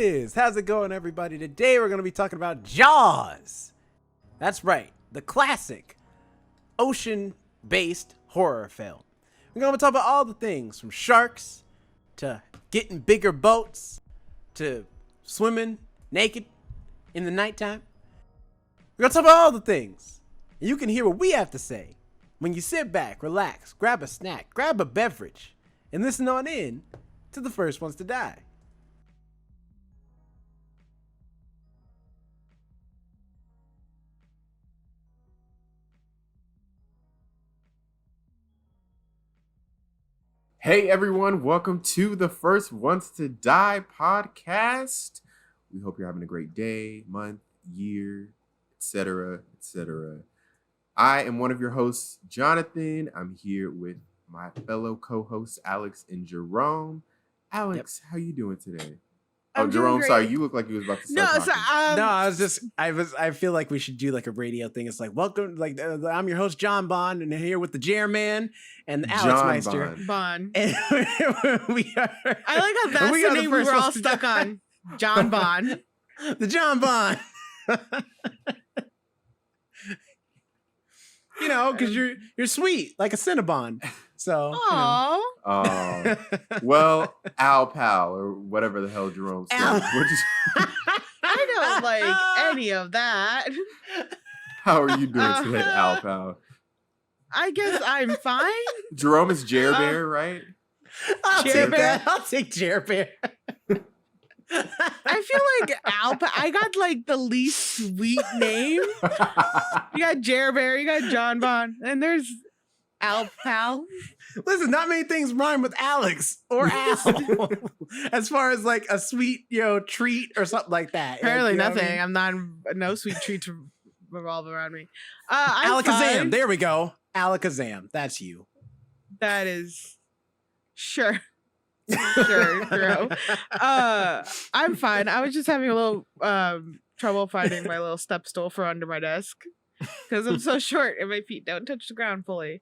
is? How's it going, everybody? Today we're going to be talking about Jaws. That's right, the classic ocean-based horror film. We're going to talk about all the things from sharks to getting bigger boats to swimming naked in the nighttime. We're going to talk about all the things. And you can hear what we have to say when you sit back, relax, grab a snack, grab a beverage, and listen on in to the first ones to die. Hey everyone, welcome to the First Ones to Die podcast. We hope you're having a great day, month, year, etc., etc. I am one of your hosts, Jonathan. I'm here with my fellow co-hosts, Alex and Jerome. Alex, How you doing today? I'm Jerome, doing sorry, great. you look like you was about to start talking. I feel like we should do like a radio thing. It's like, welcome, like, I'm your host, John Bond, and here with the Jerman and Alex John Meister. Bond. And we are, I like how that's the name we were all stuck on. John Bond. The John Bond. You know, because you're sweet, like a Cinnabon. So, Aww. Oh, well, Al Pal, or whatever the hell Jerome said. I don't like any of that. How are you doing today, Al Pal? I guess I'm fine. Jerome is Jer Bear, right? I'll Jer take Bear. that. I'll take Jer Bear. I feel like I got like the least sweet name. You got Jer Bear, you got John Bond, and there's Al Pal. Listen, not many things rhyme with Alex or Al. As far as like a sweet, treat or something like that. Apparently You know nothing. what I mean? I'm not no sweet treat to revolve around me. I'm Alakazam. fine. There we go. Alakazam. That's you. That is sure. Sure. I'm fine. I was just having a little trouble finding my little step stool for under my desk because I'm so short and my feet don't touch the ground fully.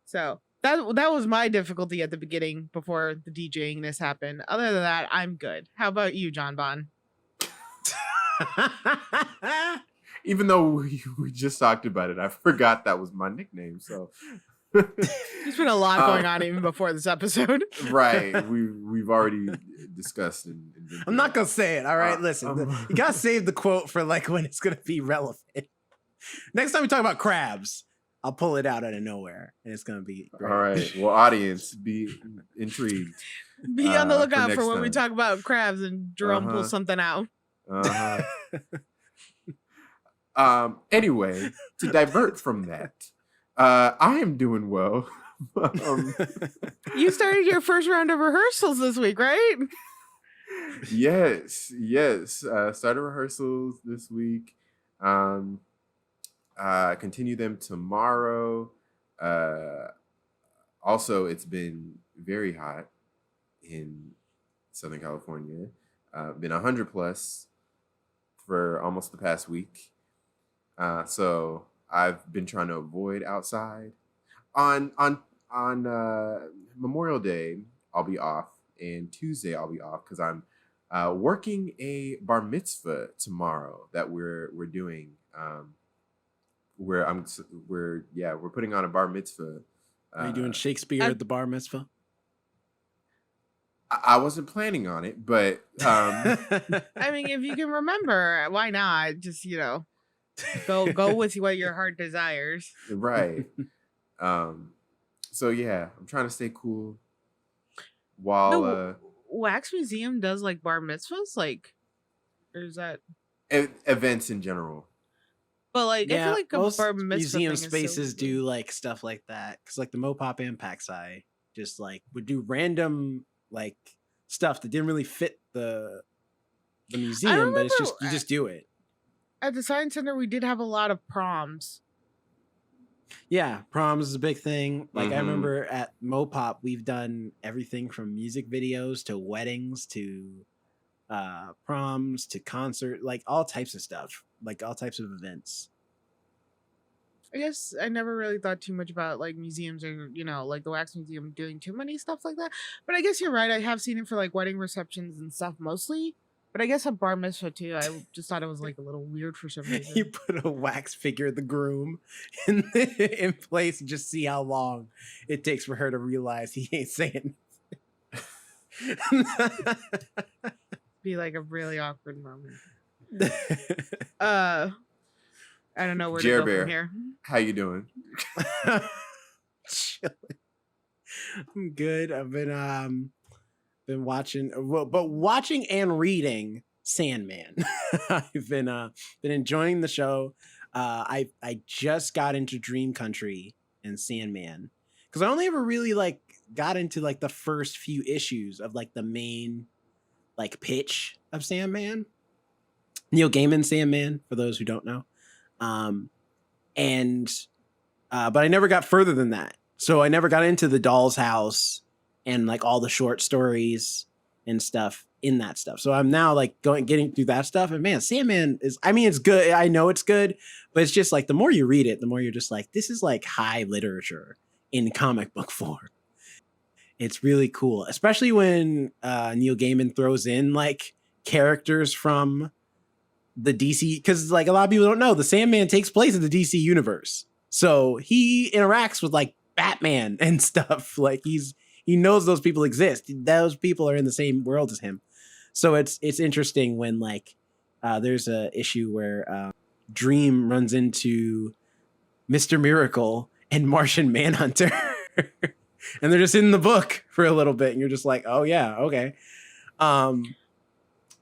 So that was my difficulty at the beginning before the DJing-ness happened. Other than that, I'm good. How about you, John Bond? Even though we just talked about it, I forgot that was my nickname. So There's been a lot going on even before this episode. right, we've already discussed. I'm not gonna say it. All right, listen, you gotta save the quote for like when it's gonna be relevant. Next time we talk about crabs, I'll pull it out of nowhere, and it's gonna be great. All right. Well, audience, be intrigued. Be on the for lookout next for when we time. talk about crabs and Jerome pulls something out. Anyway, to divert from that, I am doing well. You started your first round of rehearsals this week, right? Yes. Started rehearsals this week. Continue them tomorrow. Also, it's been very hot in Southern California. Been 100 plus for almost the past week. So I've been trying to avoid outside. On Memorial Day, I'll be off, and Tuesday I'll be off because I'm working a bar mitzvah tomorrow that we're doing. We're putting on a bar mitzvah. Are you doing Shakespeare at the bar mitzvah? I wasn't planning on it, but I mean, if you can remember, why not? Just go with what your heart desires. right. So yeah, I'm trying to stay cool while Wax Museum does like bar mitzvahs, or is that events in general. But I feel like a most bar mitzvah museum thing is spaces so do like stuff like that because like the Mopop and Paxi just like would do random like stuff that didn't really fit the museum, but it's just you just do it. At the Science Center, we did have a lot of proms. Yeah, proms is a big thing. Like I remember at Mopop, we've done everything from music videos to weddings to proms to concert, like all types of stuff, like all types of events. I guess I never really thought too much about like museums or, you know, like the Wax Museum doing too many stuff like that. But I guess you're right. I have seen it for like wedding receptions and stuff mostly. But I guess a bar mitzvah too. I just thought it was like a little weird for some You reason. put a wax figure of the groom in place and just see how long it takes for her to realize he ain't saying. Be like a really awkward moment. I don't know where Jer to go Bear, from here. how you doing? Chilling. I'm good. I've been watching, but watching and reading Sandman. I've been enjoying the show. I just got into Dream Country and Sandman because I only ever really like got into like the first few issues of like the main like pitch of Sandman. Neil Gaiman Sandman, for those who don't know. But I never got further than that. So I never got into the Doll's House and like all the short stories and stuff in that stuff. So I'm now like getting through that stuff. And man, Sandman is, I mean, it's good. I know it's good, but it's just like the more you read it, the more you're just like, this is like high literature in comic book form. It's really cool, especially when Neil Gaiman throws in like characters from the DC, because like a lot of people don't know, the Sandman takes place in the DC universe. So he interacts with like Batman and stuff. Like he knows those people exist. Those people are in the same world as him. So it's interesting when like there's a issue where Dream runs into Mr. Miracle and Martian Manhunter. And they're just in the book for a little bit, and you're just like, oh yeah, okay.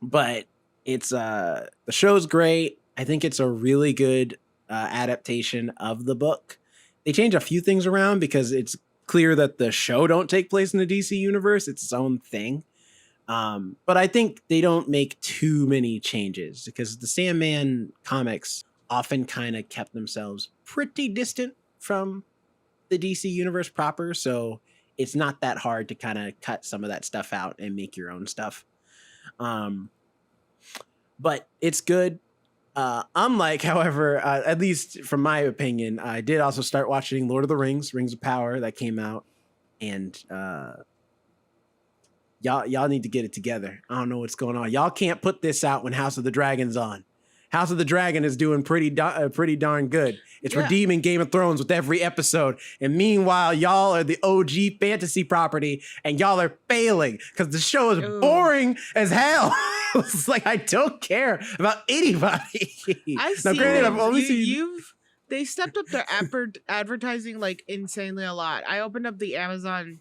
But it's the show's great. I think it's a really good adaptation of the book. They change a few things around because it's clear that the show don't take place in the DC universe. It's its own thing. But I think they don't make too many changes because the Sandman comics often kind of kept themselves pretty distant from the DC universe proper. So it's not that hard to kind of cut some of that stuff out and make your own stuff. But it's good. Unlike, however, at least from my opinion, I did also start watching Lord of the Rings, Rings of Power, that came out, and y'all need to get it together. I don't know what's going on. Y'all can't put this out when House of the Dragon's on. House of the Dragon is doing pretty darn good. It's redeeming Game of Thrones with every episode. And meanwhile, y'all are the OG fantasy property, and y'all are failing because the show is boring as hell. It's like, I don't care about anybody. They stepped up their advertising like insanely a lot. I opened up the Amazon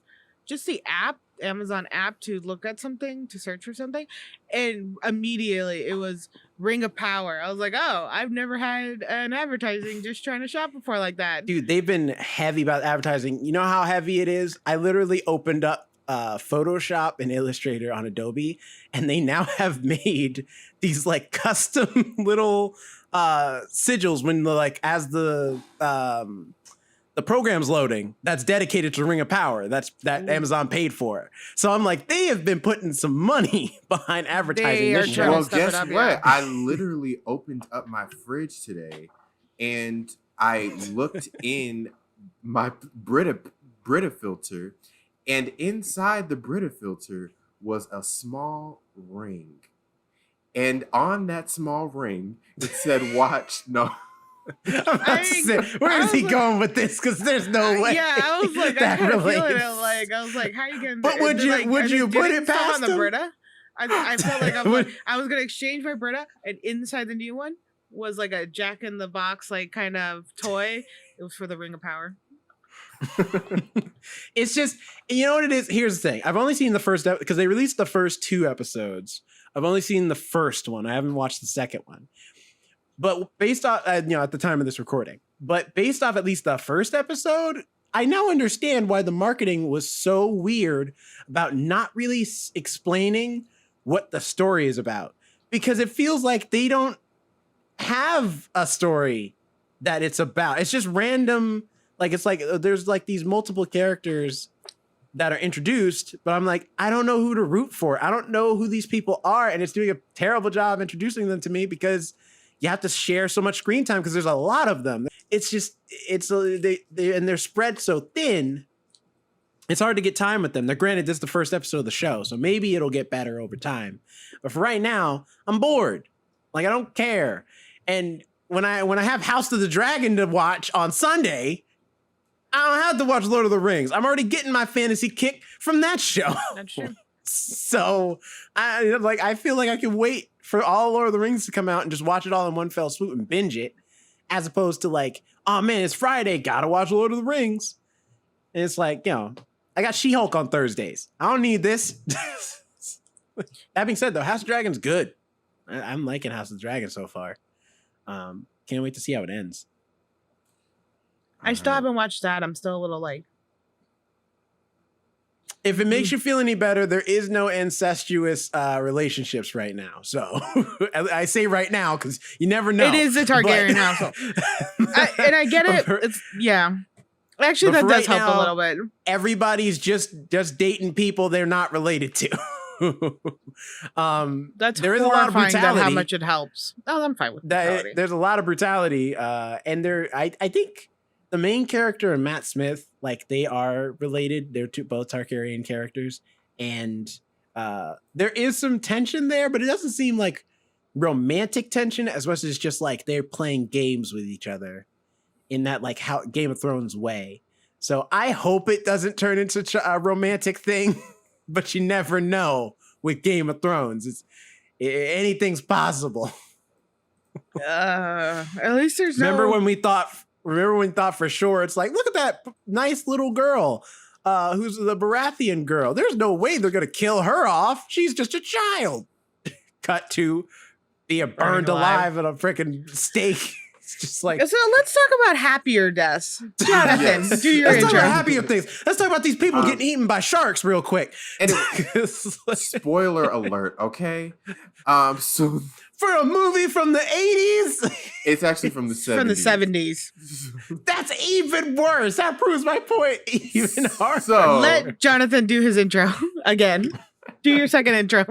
app to look at something, to search for something, and immediately it was Ring of Power. I was like, oh, I've never had an advertising just trying to shop before like that. Dude, they've been heavy about advertising. You know how heavy it is? I literally opened up Photoshop and Illustrator on Adobe, and they now have made these like custom little sigils when the program's loading that's dedicated to Ring of Power. That Amazon paid for. So I'm like, they have been putting some money behind advertising this show. Well, guess what? I literally opened up my fridge today and I looked in my Brita filter, and inside the Brita filter was a small ring. And on that small ring, it said, watch, no. I'm about to say, where is he going with this? Because there's no way. Yeah, I was like, that I relates. I was like, how are you getting? But would you put it past on the him? Brita? I felt like I was gonna exchange my Brita, and inside the new one was like a Jack in the Box like kind of toy. It was for the Ring of Power. It's just, you know what it is? Here's the thing. I've only seen the first because they released the first 2 episodes. I've only seen the first one. I haven't watched the second one. But based off, at the time of this recording, but based off at least the first episode, I now understand why the marketing was so weird about not really explaining what the story is about. Because it feels like they don't have a story that it's about. It's just random. Like, it's like there's like these multiple characters that are introduced, but I'm like, I don't know who to root for. I don't know who these people are. And it's doing a terrible job introducing them to me because you have to share so much screen time because there's a lot of them. It's just, and they're spread so thin it's hard to get time with them. Now, granted, this is the first episode of the show, so maybe it'll get better over time. But for right now, I'm bored. Like, I don't care. And when I have House of the Dragon to watch on Sunday, I don't have to watch Lord of the Rings. I'm already getting my fantasy kick from that show. That's true. So I feel like I can wait for all Lord of the Rings to come out and just watch it all in one fell swoop and binge it, as opposed to like, oh man, it's Friday, gotta watch Lord of the Rings. And it's like, I got She-Hulk on Thursdays. I don't need this. That being said, though, House of Dragon's good. I'm liking House of Dragon so far. Can't wait to see how it ends. I still haven't watched that. I'm still a little like. If it makes you feel any better, there is no incestuous relationships right now. So I say right now because you never know. It is the Targaryen household. And I get it. It's, yeah. Actually, that does help a little bit. Everybody's just dating people they're not related to. That's there is a lot of brutality. How much it helps. Oh, I'm fine with brutality. There's a lot of brutality, and I think the main character and Matt Smith, like, they are related. They're both Targaryen characters, and there is some tension there, but it doesn't seem like romantic tension as much as just like they're playing games with each other in that like how Game of Thrones way. So I hope it doesn't turn into a romantic thing, but you never know with Game of Thrones. Anything's possible. At least there's Remember when we thought for sure, it's like, look at that nice little girl who's the Baratheon girl. There's no way they're going to kill her off. She's just a child. Cut to being burned alive at a freaking stake. It's just like, so let's talk about happier deaths. Jonathan, do your Let's intro. talk about happier things. Let's talk about these people getting eaten by sharks real quick. Spoiler alert, okay? So for a movie from the 80s? It's actually from the 70s. From the 70s. That's even worse. That proves my point even harder. So let Jonathan do his intro again. Do your second intro.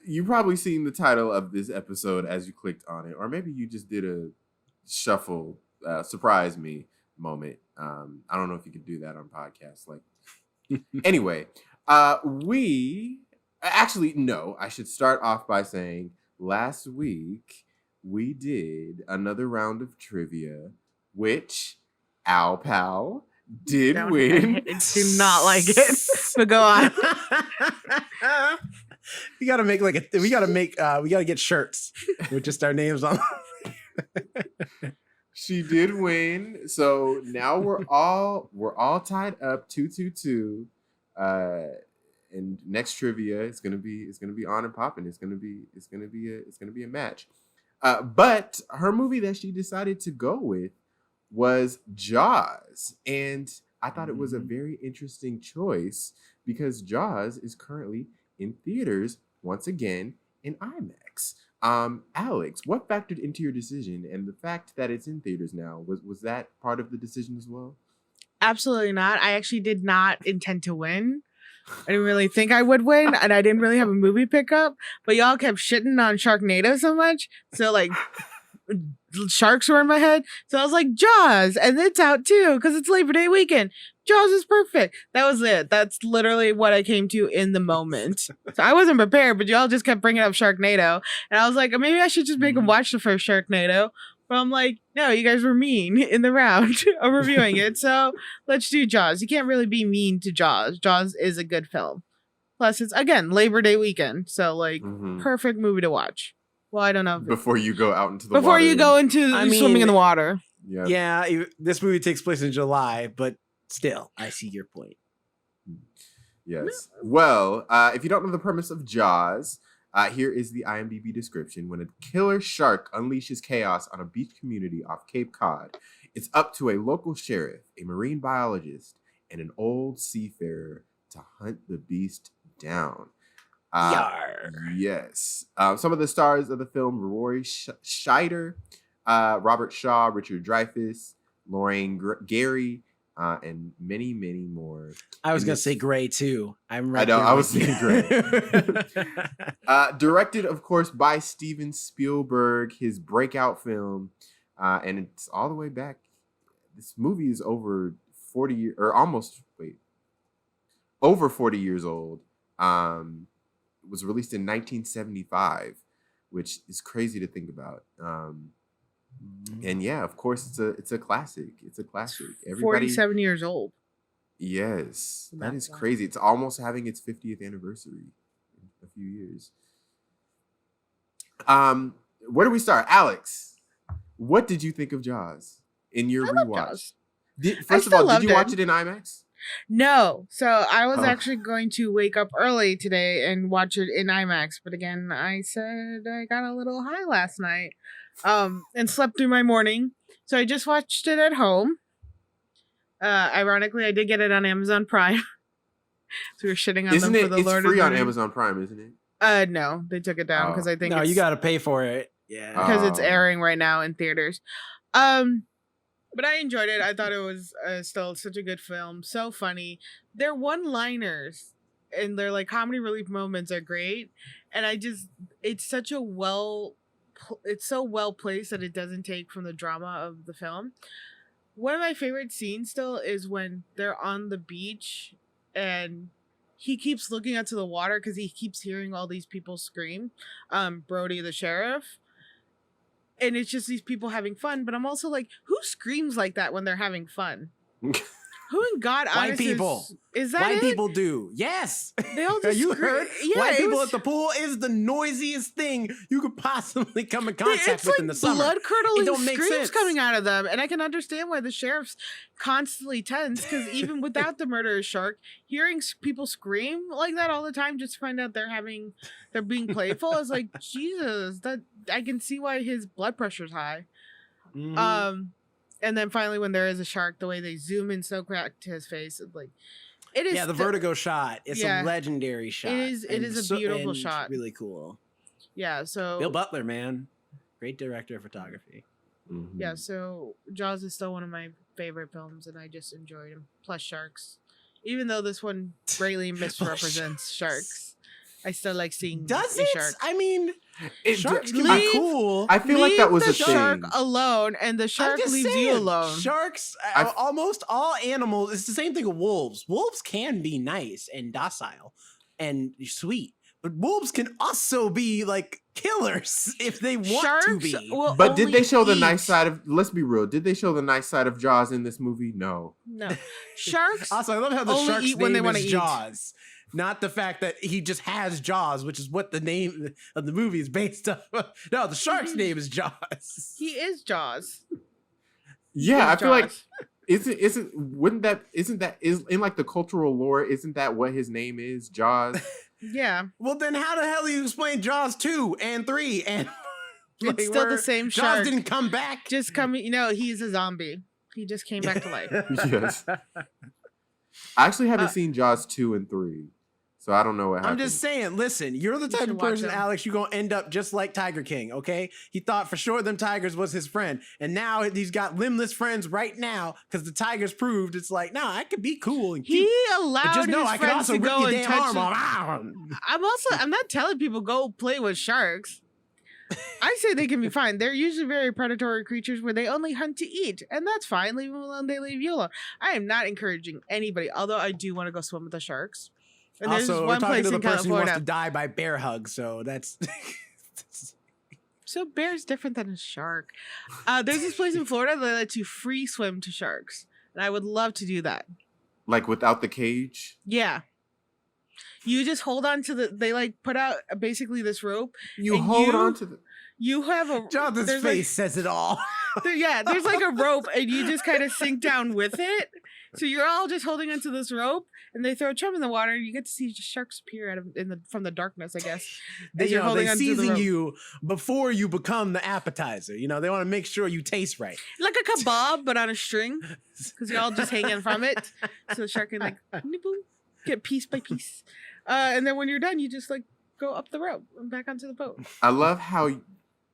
You've probably seen the title of this episode as you clicked on it, or maybe you just did a shuffle, surprise me moment. I don't know if you could do that on podcasts. Anyway, I should start off by saying last week we did another round of trivia, which Al Pal did win. I do not like it, but go on. We gotta get shirts with just our names on. She did win, so now we're all tied up 2-2-2. And next trivia is gonna be on and popping. It's gonna be a match. But her movie that she decided to go with was Jaws, and I thought it was a very interesting choice because Jaws is currently in theaters once again in IMAX. Alex, what factored into your decision, and the fact that it's in theaters now, was that part of the decision as well? Absolutely not. I actually did not intend to win. I didn't really think I would win, and I didn't really have a movie pickup, but y'all kept shitting on Sharknado so much, so like sharks were in my head, so I was like, Jaws, and it's out too because it's Labor Day weekend. Jaws is perfect. That was it. That's literally what I came to in the moment. So I wasn't prepared, but y'all just kept bringing up Sharknado, and I was like, maybe I should just make them watch the first Sharknado. But I'm like, no, you guys were mean in the round of reviewing it, so let's do Jaws. You can't really be mean to Jaws. Jaws is a good film. Plus, it's, again, Labor Day weekend, so like perfect movie to watch. Well, I don't know. Before you go out into the water. Before you go into swimming in the water. Yeah, this movie takes place in July, but still, I see your point. Yes. Well, if you don't know the premise of Jaws, here is the IMDb description. When a killer shark unleashes chaos on a beach community off Cape Cod, it's up to a local sheriff, a marine biologist, and an old seafarer to hunt the beast down. Yes. Some of the stars of the film: Roy Scheider, Robert Shaw, Richard Dreyfuss, Lorraine Gary, and many, many more. I was going to say Gray, too. I'm right. I know, I was thinking Gray. Directed, of course, by Steven Spielberg, his breakout film. And it's all the way back. This movie is over 40 year or almost over 40 years old. It was released in 1975, which is crazy to think about. And yeah, of course, it's a classic. It's a classic. Everybody, 47 years old. yes, that That's is wild. crazy. It's almost having its 50th anniversary in a few years. Where do we start, Alex? What did you think of Jaws in your I love rewatch? Jaws. First of still all, did loved you watch it. it in IMAX? No, so I was Oh. actually going to wake up early today and watch it in IMAX, but again, I said I got a little high last night, and slept through my morning, so I just watched it at home. Ironically, I did get it on Amazon Prime, so we were shitting on Isn't them for it? the It's Lord free of on the Rings. Amazon Prime, isn't it? No, they took it down because Oh. I think No, it's, you got to pay for it. Yeah. because it's Oh. airing right now in theaters. But I enjoyed it. I thought it was still such a good film. So funny. Their one-liners and their like comedy relief moments are great. And it's such a it's so well placed that it doesn't take from the drama of the film. One of my favorite scenes still is when they're on the beach and he keeps looking out to the water because he keeps hearing all these people scream. Brody the sheriff. And it's just these people having fun, but I'm also like, who screams like that when they're having fun? Who in God White honest people. is that White it? people do. Yes. They all Have just you scream- heard? Yeah, White it people was- at the pool is the noisiest thing you could possibly come in contact It's with like in the summer. blood curdling It don't make screams sense. coming out of them, and I can understand why the sheriff's constantly tense because even without the murderous shark, hearing people scream like that all the time just to find out they're being playful is like Jesus. That I can see why his blood pressure's high. Mhm. And then finally, when there is a shark, the way they zoom in so cracked to his face, it's like it is. Yeah, the vertigo shot. It's Yeah. a legendary shot. It and is a beautiful and shot. Really cool. Yeah. So Bill Butler, man, great director of photography. Mhm. yeah. So Jaws is still one of my favorite films, and I just enjoyed him. Plus sharks, even though this one greatly misrepresents sharks, I still like seeing Does a it? shark. I mean, It- sharks can leave- be cool. I feel like that was the a shark thing. alone, and the I'm shark just leaves saying, you alone. Sharks, I've- almost all animals, it's the same thing with wolves. Wolves can be nice and docile and sweet, but wolves can also be like killers if they want Sharks to be. will But did only they show the eat- nice side of? Let's be real. Did they show the nice side of Jaws in this movie? No. No, sharks. Also, I love how the only shark's eat when they name wanna is eat. Jaws. Not the fact that he just has Jaws, which is what the name of the movie is based on. No, the shark's name is Jaws. He is Jaws. Yeah, I He's feel like Jaws. isn't that in like the cultural lore? Isn't that what his name is? Jaws. Yeah, Well, then how the hell do you explain Jaws 2 and 3 and like, it's still the where same Jaws shark. didn't come back? Just coming. He's a zombie. He just came back to life. Yes. I actually haven't seen Jaws 2 and 3, so I don't know what happened. I'm just saying, listen, you're the You type should of watch person, them. Alex, you're going to end up just like Tiger King, okay? He thought for sure them tigers was his friend. And now he's got limbless friends right now because the tigers proved it's like, nah, I could be cool and cute. He But allowed just know his I can friends also to rip go your and damn touch. arm off. I'm not telling people go play with sharks. I say they can be fine. They're usually very predatory creatures where they only hunt to eat, and that's fine. Leave them alone. They leave you alone. I am not encouraging anybody, although I do want to go swim with the sharks. And there's Also, we're one talking place to the in person who wants California. to die by bear hug, so that's... So bear's different than a shark. There's this place in Florida that lets you free swim to sharks, and I would love to do that. like without the cage. Yeah. You just hold on to they like put out basically this rope. You And hold you- on to the. You have a Jonathan's there's face says it all. there's like a rope and you just kind of sink down with it. So you're all just holding onto this rope and they throw a chum in the water and you get to see sharks appear out of from the darkness, I guess. They, As you're they holding onto the season rope. you before you become the appetizer. You know, they want to make sure you taste right. Like a kebab but on a string because you're all just hanging from it. So the shark can like nibble, get piece by piece. And then when you're done, you just like go up the rope and back onto the boat. I love how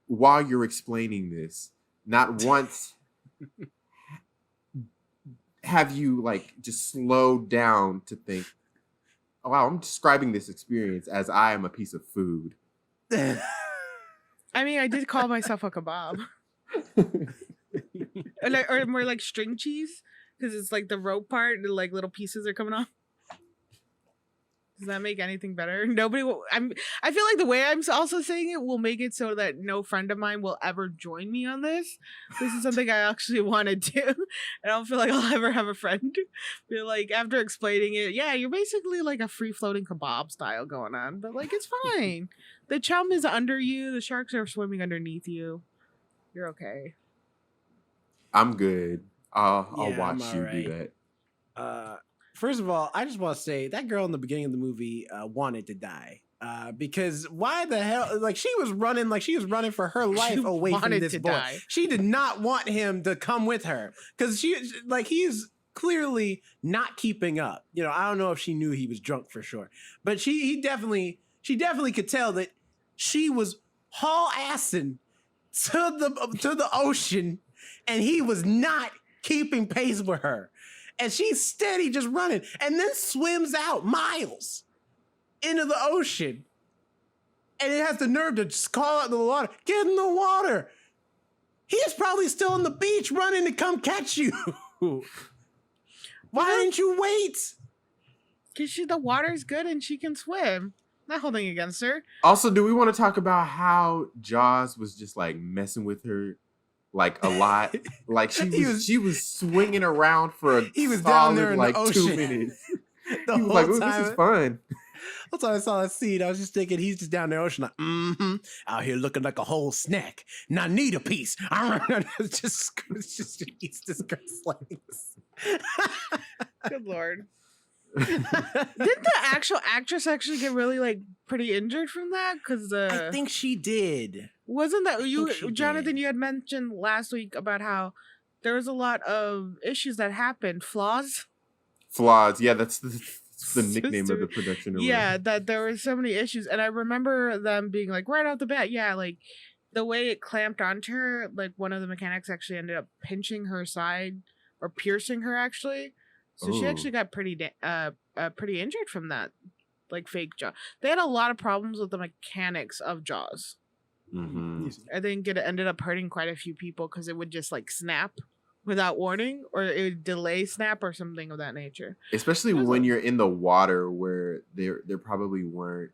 while you're explaining this, not once have you like just slowed down to think, oh, wow, I'm describing this experience as I am a piece of food. I mean, I did call myself a kebab. Or more like string cheese. Because it's like the rope part, the like little pieces are coming off. Does that make anything better? Nobody will. I feel like the way I'm also saying it will make it so that no friend of mine will ever join me on this. This is something I actually want to do. I don't feel like I'll ever have a friend. But like after explaining it, yeah, you're basically like a free floating kebab style going on. But like it's fine. The chum is under you. The sharks are swimming underneath you. You're okay. I'm good. I'll Yeah, watch I'm you alright. do that. First of all, I just want to say that girl in the beginning of the movie wanted to die. Because why the hell? Like she was running for her life away from wanted this to boy. die. She did not want him to come with her because he's clearly not keeping up. You know, I don't know if she knew he was drunk for sure, but she definitely could tell that she was haul assing to the ocean, and he was not keeping pace with her. And she's steady just running and then swims out miles into the ocean. And it has the nerve to just call out the water. Get in the water. He is probably still on the beach running to come catch you. Why didn't you wait? Because the water's good and she can swim. Not holding against her. Also, do we want to talk about how Jaws was just like messing with her like a lot? Like she was swinging around for a He was solid, down there in like the 2 ocean. minutes. The He was whole like, "Ooh, time. this is fun." That's why I saw that scene. I was just thinking he's just down there ocean like, out here looking like a whole snack. And I need a piece. It's just eats this girl's legs. Good Lord. Didn't the actual actress actually get really like pretty injured from that? Because I think she did. wasn't that you, she Jonathan? did. You had mentioned last week about how there was a lot of issues that happened, flaws. Yeah, that's the nickname of the production. or Yeah, whatever. that there were so many issues, and I remember them being like right off the bat, yeah, like the way it clamped onto her, like one of the mechanics actually ended up pinching her side or piercing her actually. So she Ooh. actually got pretty injured from that, like fake jaw. They had a lot of problems with the mechanics of Jaws. Mhm. I think it ended up hurting quite a few people because it would just like snap without warning, or it would delay snap or something of that nature. Especially when you're in the water where there probably weren't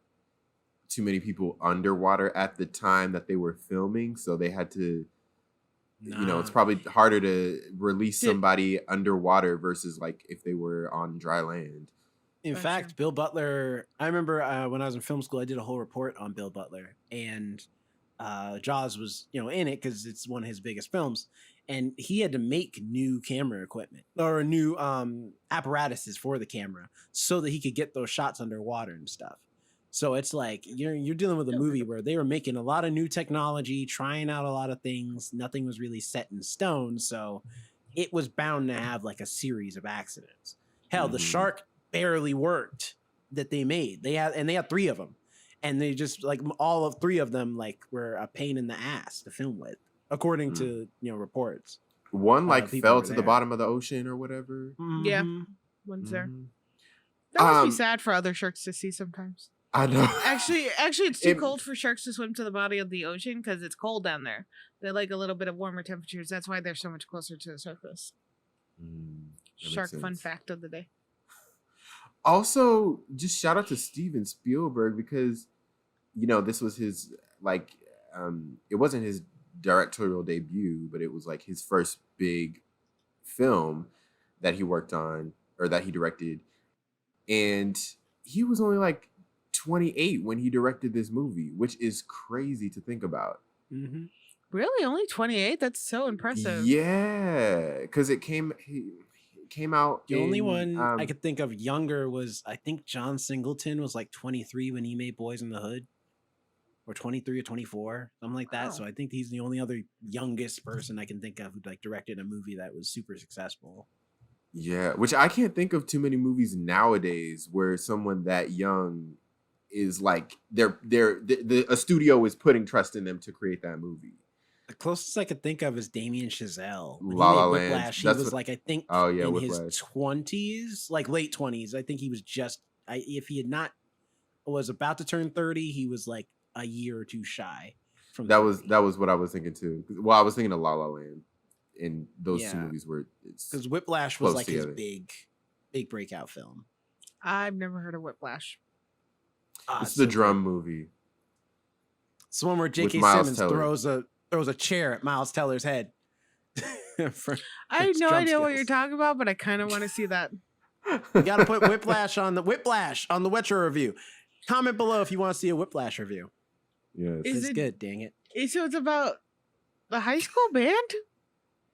too many people underwater at the time that they were filming, so they had to it's probably harder to release somebody underwater versus like if they were on dry land. In That's fact, true. Bill Butler, I remember when I was in film school, I did a whole report on Bill Butler, and Jaws was, in it because it's one of his biggest films, and he had to make new camera equipment or new apparatuses for the camera so that he could get those shots underwater and stuff. So it's like you're dealing with a movie where they were making a lot of new technology, trying out a lot of things. Nothing was really set in stone, so it was bound to have like a series of accidents. Hell, the shark barely worked that they made. They had 3 of them, and they just like all of 3 of them like were a pain in the ass to film with, according to reports. One like people fell were to the there. bottom of the ocean or whatever. Yeah, Mhm. one's there. Mhm. That must be sad for other sharks to see sometimes. I know. Actually, it's too cold for sharks to swim to the bottom of the ocean because it's cold down there. They like a little bit of warmer temperatures. That's why they're so much closer to the surface. That Shark makes fun sense. fact of the day. Also, just shout out to Steven Spielberg because, this was his, it wasn't his directorial debut, but it was like his first big film that he worked on or that he directed. And he was only like 28 when he directed this movie, which is crazy to think about. Mhm. Really, only 28? That's so impressive. Yeah, because it came out. The only in, one I could think of younger was, I think John Singleton was like 23 when he made Boys in the Hood, or 23 or 24, something like that. Wow. So I think he's the only other youngest person I can think of who like directed a movie that was super successful. Yeah, which I can't think of too many movies nowadays where someone that young is like a studio is putting trust in them to create that movie. The closest I could think of is Damien Chazelle. When La he La made Land. Whiplash, he That's was what- like, I think Oh, yeah, in Whiplash. his 20s, like late 20s. I think he was if he had not was about to turn 30, he was like a year or 2 shy from That 30. was what I was thinking too. Well, I was thinking of La La Land. and those two Yeah. movies were Because Whiplash was close like together. his big breakout film. I've never heard of Whiplash. It's the drum movie. It's the one where J.K. Miles Simmons Teller. throws a chair at Miles Teller's head. I have no idea what skills. you're talking about, but I kind of want to see that. You got to put Whiplash on the Wetcher review. Comment below if you want to see a Whiplash review. Yes. Is It's it- good, dang it. So it's about the high school band?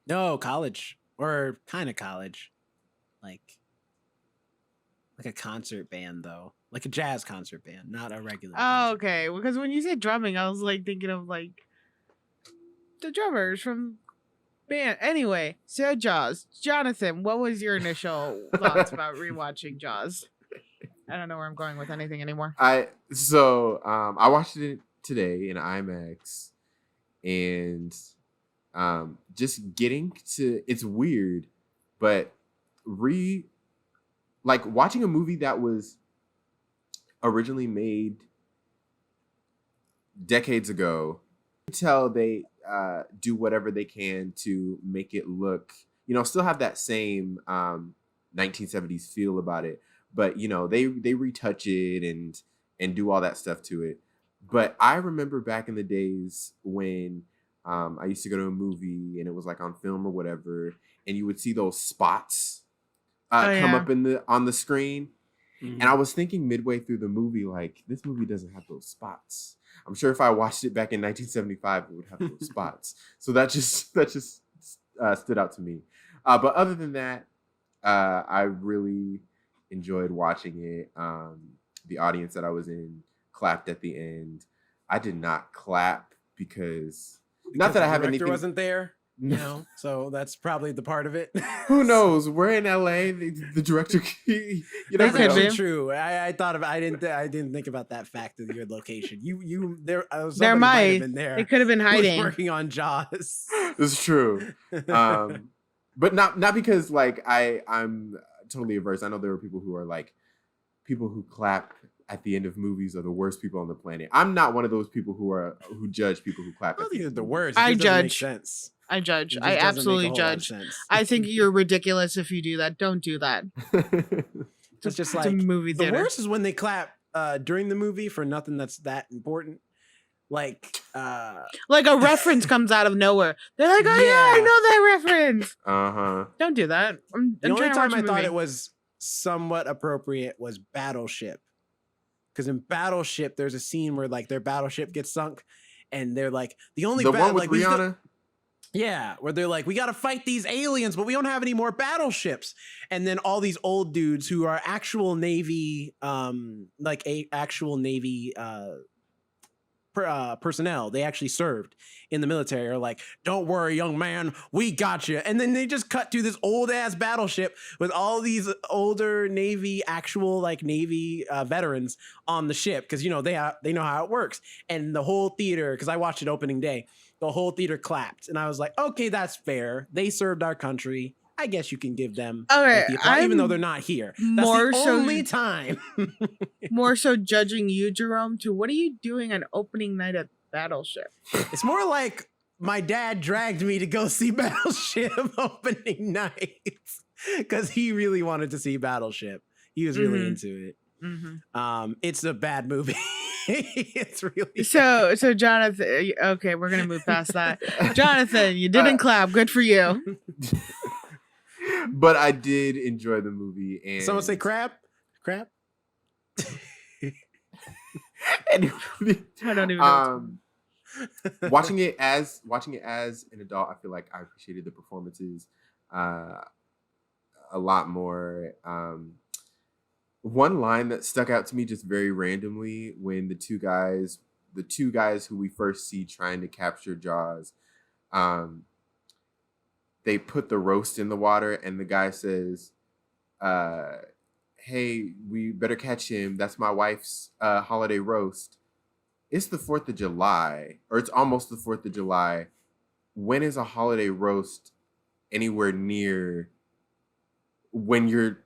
No, college or kind of college, like a concert band though, like a jazz concert band, not a regular. Oh, concert. okay. Because when you said drumming, I was like thinking of like the drummers from band. Anyway, so Jaws. Jonathan, what was your initial thoughts about rewatching Jaws? I don't know where I'm going with anything anymore. I watched it today in IMAX, and just getting to it's weird, but watching a movie that was originally made decades ago, you can tell they do whatever they can to make it look, still have that same 1970s feel about it, but they retouch it and do all that stuff to it. But I remember back in the days when I used to go to a movie and it was like on film or whatever, and you would see those spots come up on the screen. Mhm. And I was thinking midway through the movie, like, this movie doesn't have those spots. I'm sure if I watched it back in 1975, it would have those spots. So that just stood out to me. But other than that, I really enjoyed watching it. The audience that I was in clapped at the end. I did not clap because not that I have the anything. director wasn't there, so that's probably the part of it. Who knows? We're in LA. The director, you That's never know. actually true. I thought of. I didn't think about that fact of your location. There There might have been there. It could have been who was hiding. working on Jaws. It's true. But not because like I'm totally averse. I know there are people who are like, people who clap at the end of movies are the worst people on the planet. I'm not one of those people who judge people who clap. I don't at the think end they're of the movies. worst. It I just doesn't make judge. sense. I judge. It just I doesn't make a absolutely whole lot of judge. sense. I think you're ridiculous if you do that. Don't do that. It's just a like movie the theater. worst is when they clap during the movie for nothing that's that important. Like Like a reference comes out of nowhere. They're like, oh yeah, I Yeah. know that reference. Uh-huh. Don't do that. I'm the only trying to time watch I a thought movie. it was somewhat appropriate was Battleship. Because in Battleship, there's a scene where like their battleship gets sunk, and they're like the only The one with like, we still- Rihanna. Yeah, where they're like, we got to fight these aliens, but we don't have any more battleships. And then all these old dudes who are actual Navy, actual Navy personnel, they actually served in the military, are like, don't worry, young man, we got you. And then they just cut to this old ass battleship with all these older Navy, actual like Navy veterans on the ship, because they know how it works. And the whole theater, because I watched it opening day, the whole theater clapped, and I was like, okay, that's fair. They served our country. I guess you can give them Okay, the applause, even though I'm they're not here. That's more the so- only time. More so judging you, Jerome, to what are you doing on opening night at Battleship? It's more like my dad dragged me to go see Battleship opening night because he really wanted to see Battleship. He was really Mhm. into it. Mm-hmm. It's a bad movie. It's really So Jonathan, okay, we're gonna move past that. Jonathan, you didn't clap. Good for you. But I did enjoy the movie. And Someone say crap. And I don't even know. watching it as an adult, I feel like I appreciated the performances a lot more. One line that stuck out to me just very randomly when the two guys who we first see trying to capture Jaws, they put the roast in the water, and the guy says, hey, we better catch him. That's my wife's holiday roast. It's the 4th of July, or it's almost the 4th of July. When is a holiday roast anywhere near when you're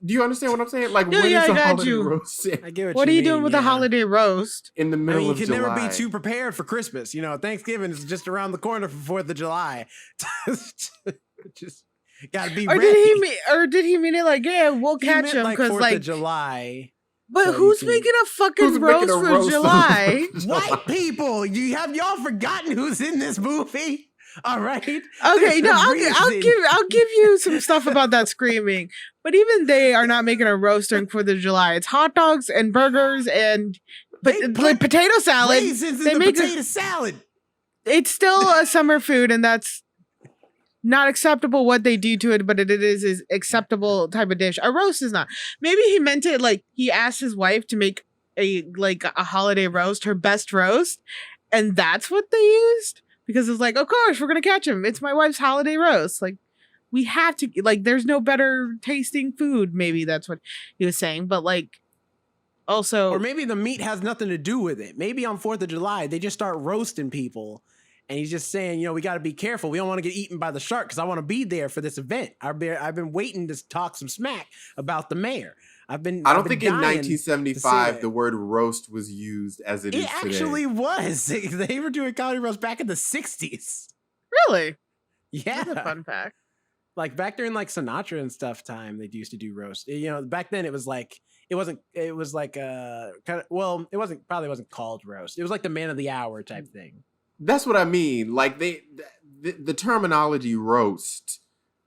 Do you understand what I'm saying? Like, Yeah, when yeah, is I a got holiday you. roast I get What are you doing mean, with yeah. a holiday roast? in the I middle mean, you of can July? never be too prepared for Christmas. You know, Thanksgiving is just around the corner for 4th of July. Just gotta be Or ready. did he mean it like, yeah, we'll He catch meant him like because 4th like, of July. but so you who's can- making a Who's fucking making roast a for roast on July? the 4th of July? White people. Y'all forgotten who's in this movie? All right. Okay, There's no, a I'll reason. give you some stuff about that screaming, but even they are not making a roast during 4th of July. It's hot dogs and burgers and They put like potato salad. raisins They in the make potato salad. It's still a summer food, and that's not acceptable what they do to it, but it is acceptable type of dish. A roast is not. Maybe he meant it like he asked his wife to make a holiday roast, her best roast, and that's what they used. Because it's like, of course, we're gonna catch him. It's my wife's holiday roast. Like, we have to, like, there's no better tasting food. Maybe that's what he was saying. But like, also, Or maybe the meat has nothing to do with it. Maybe on 4th of July, they just start roasting people. And he's just saying, you know, we got to be careful. We don't want to get eaten by the shark because I want to be there for this event. I've been waiting to talk some smack about the mayor. I don't think in 1975 the word roast was used as it is It today. actually was. They were doing comedy roast back in the 60s. really, Yeah. that's a fun fact. Like back during like Sinatra and stuff time, they used to do roast. You know, back then it was like, it was like kind of, well, probably wasn't called roast. It was like the man of the hour type thing. That's what I mean. Like the terminology roast,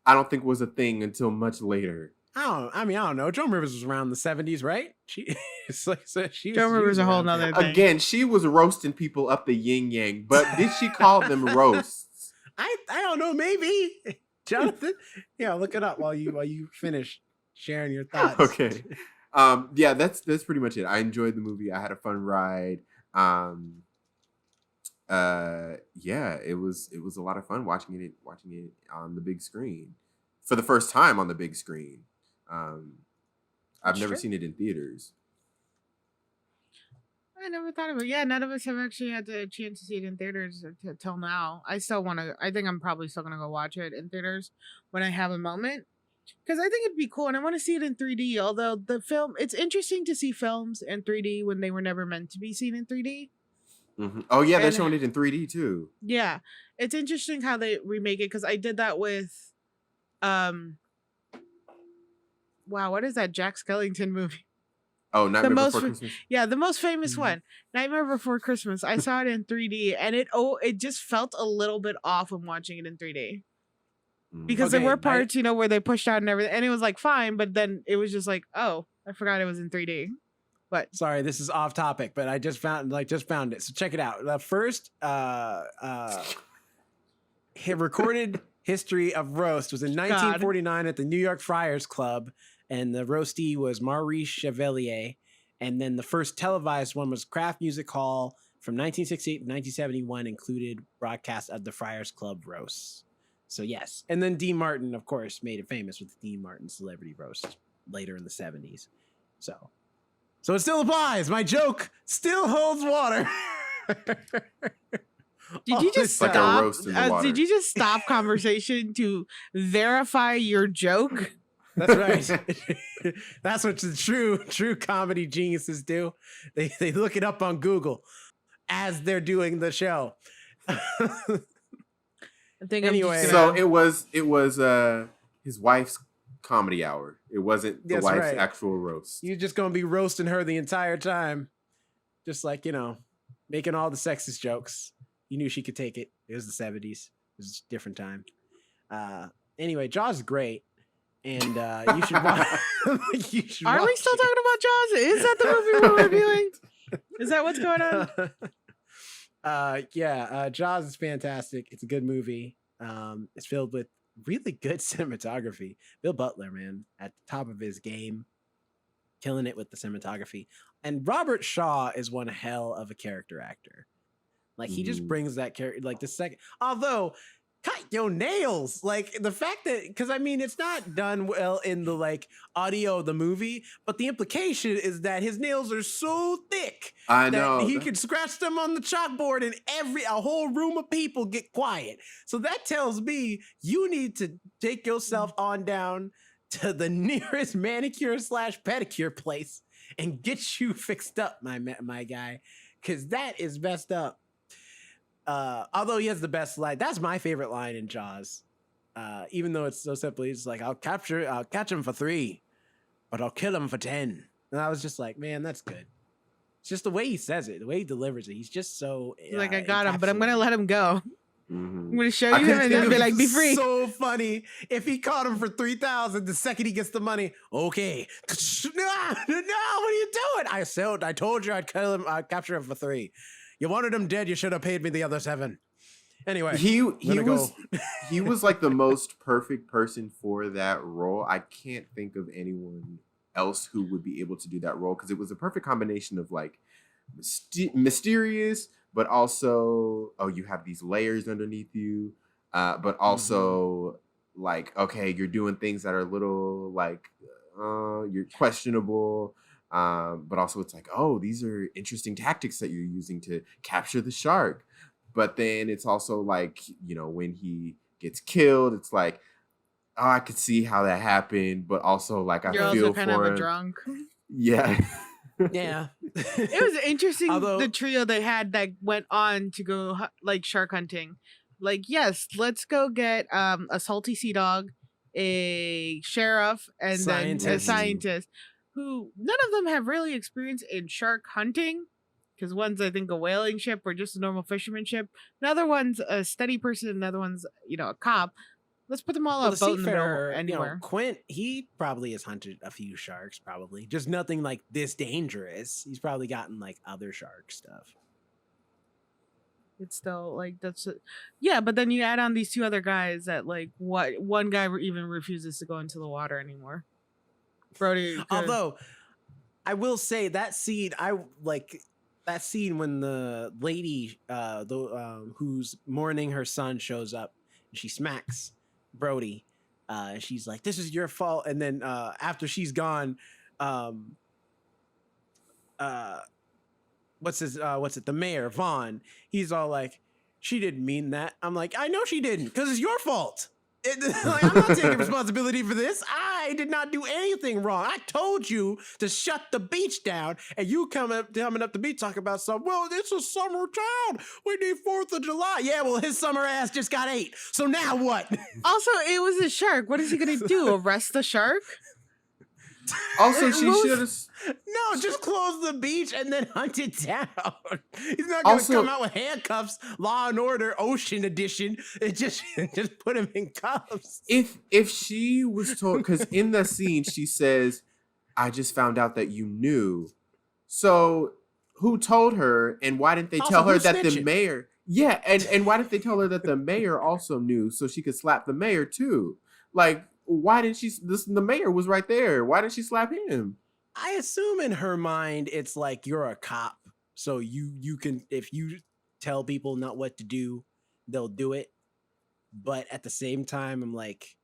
I don't think was a thing until much later. I don't know. Joan Rivers was around the 70s, right? Joan Rivers a whole nother thing. Again, she was roasting people up the yin yang, but did she call them roasts? I don't know. Maybe Jonathan. Yeah, look it up while you finish sharing your thoughts. Okay. Yeah, that's pretty much it. I enjoyed the movie. I had a fun ride. Yeah, it was a lot of fun watching it on the big screen for the first time on the big screen. I've never seen it in theaters. I never thought of it. Yeah, none of us have actually had the chance to see it in theaters till now. I still want to. I think I'm probably still gonna go watch it in theaters when I have a moment, because I think it'd be cool, and I want to see it in 3D. Although the film, it's interesting to see films in 3D when they were never meant to be seen in 3D. Mm-hmm. Oh yeah, they're showing it in 3D too. Yeah, it's interesting how they remake it, because I did that with, wow, what is that Jack Skellington movie? Oh, Nightmare Before Christmas. Yeah, the most famous one, Nightmare Before Christmas. I saw it in 3D, and it just felt a little bit off when watching it in 3D, because there were parts, where they pushed out and everything, and it was like fine, but then it was just like, oh, I forgot it was in 3D. But sorry, this is off topic, but I just found it. So check it out. The first recorded history of roast was in 1949 at the New York Friars Club, and the roastee was Maurice Chevalier. And then the first televised one was Kraft Music Hall from 1968 to 1971, included broadcast of the Friars Club roasts. So yes, and then Dean Martin, of course, made it famous with the Dean Martin Celebrity Roast later in the 70s. So it still applies. My joke still holds water. Did you just like stop? a roast in the water. Did you just stop conversation to verify your joke? That's right. That's what the true comedy geniuses do. They look it up on Google as they're doing the show. I think Anyway, So it was his wife's comedy hour. It wasn't the wife's actual roast. You're just gonna be roasting her the entire time, just like making all the sexist jokes. You knew she could take it. It was the 70s. It was a different time. Anyway, Jaws is great, and you should watch. Are we still talking about Jaws? Is that the movie we're reviewing? Is that what's going on? Yeah, Jaws is fantastic. It's a good movie. It's filled with really good cinematography. Bill Butler, man, at the top of his game, killing it with the cinematography. And Robert Shaw is one hell of a character actor. Like, he just brings that character, like the second, although cut your nails, like the fact that, because I mean, it's not done well in the like audio of the movie, but the implication is that his nails are so thick that he could scratch them on the chalkboard and a whole room of people get quiet. So that tells me you need to take yourself on down to the nearest manicure / pedicure place and get you fixed up, my guy, because that is messed up. Although he has the best line, that's my favorite line in Jaws. Even though it's so simple, he's like, I'll catch him for 3, but I'll kill him for 10. And I was just like, man, that's good. It's just the way he says it, the way he delivers it. He's just so like, I got him, but I'm gonna let him go. Mhm. I'm gonna show you him and then be like, be free. So funny if he caught him for 3,000 the second he gets the money. Okay, no, what are you doing? I told you I'd kill him. I'd capture him for 3. You wanted him dead. You should have paid me the other 7. Anyway, he was like the most perfect person for that role. I can't think of anyone else who would be able to do that role because it was a perfect combination of like mysterious, but also you have these layers underneath you, but also like, okay, you're doing things that are a little like you're questionable, but also it's like, oh, these are interesting tactics that you're using to capture the shark. But then it's also like, you know, when he gets killed, it's like, oh, I could see how that happened, but also like You're feel also kind for of him. a drunk. Yeah. yeah. It was interesting, Although- the trio they had that went on to go like shark hunting. Like, yes, let's go get a salty sea dog, a sheriff, and then a Scientist. scientist, who none of them have really experience in shark hunting. Because one's, I think, a whaling ship or just a normal fisherman ship. Another one's a steady person. Another one's, you know, a cop. Let's put them all on a boat in the middle anywhere. Quint, he probably has hunted a few sharks, probably. Just nothing like this dangerous. He's probably gotten like other shark stuff. It's still like yeah, but then you add on these 2 other guys that like one guy even refuses to go into the water anymore. Brody. Although I will say that scene, that scene when the lady who's mourning her son shows up and she smacks Brody, she's like, this is your fault, and then after she's gone, the mayor Vaughn, he's all like, she didn't mean that. I'm like, I know she didn't, because it's your fault. Like, I'm not taking responsibility for this. I did not do anything wrong. I told you to shut the beach down, and you coming up the beach talking about something. Well, it's a summer town. We need 4th of July. Yeah, well, his summer ass just got 8. So now what? Also, it was a shark. What is he gonna do? Arrest the shark? Also, she should have. No, just close the beach and then hunt it down. He's not going to come out with handcuffs, Law and Order, Ocean Edition, and just put him in cuffs. If she was told, because in the scene she says, "I just found out that you knew." So who told her, and why didn't they tell her that the mayor? Yeah, and why didn't they tell her that the mayor also knew, so she could slap the mayor too? Like, why didn't she? The mayor was right there. Why didn't she slap him? I assume in her mind it's like you're a cop, so you can, if you tell people not what to do, they'll do it. But at the same time, I'm like,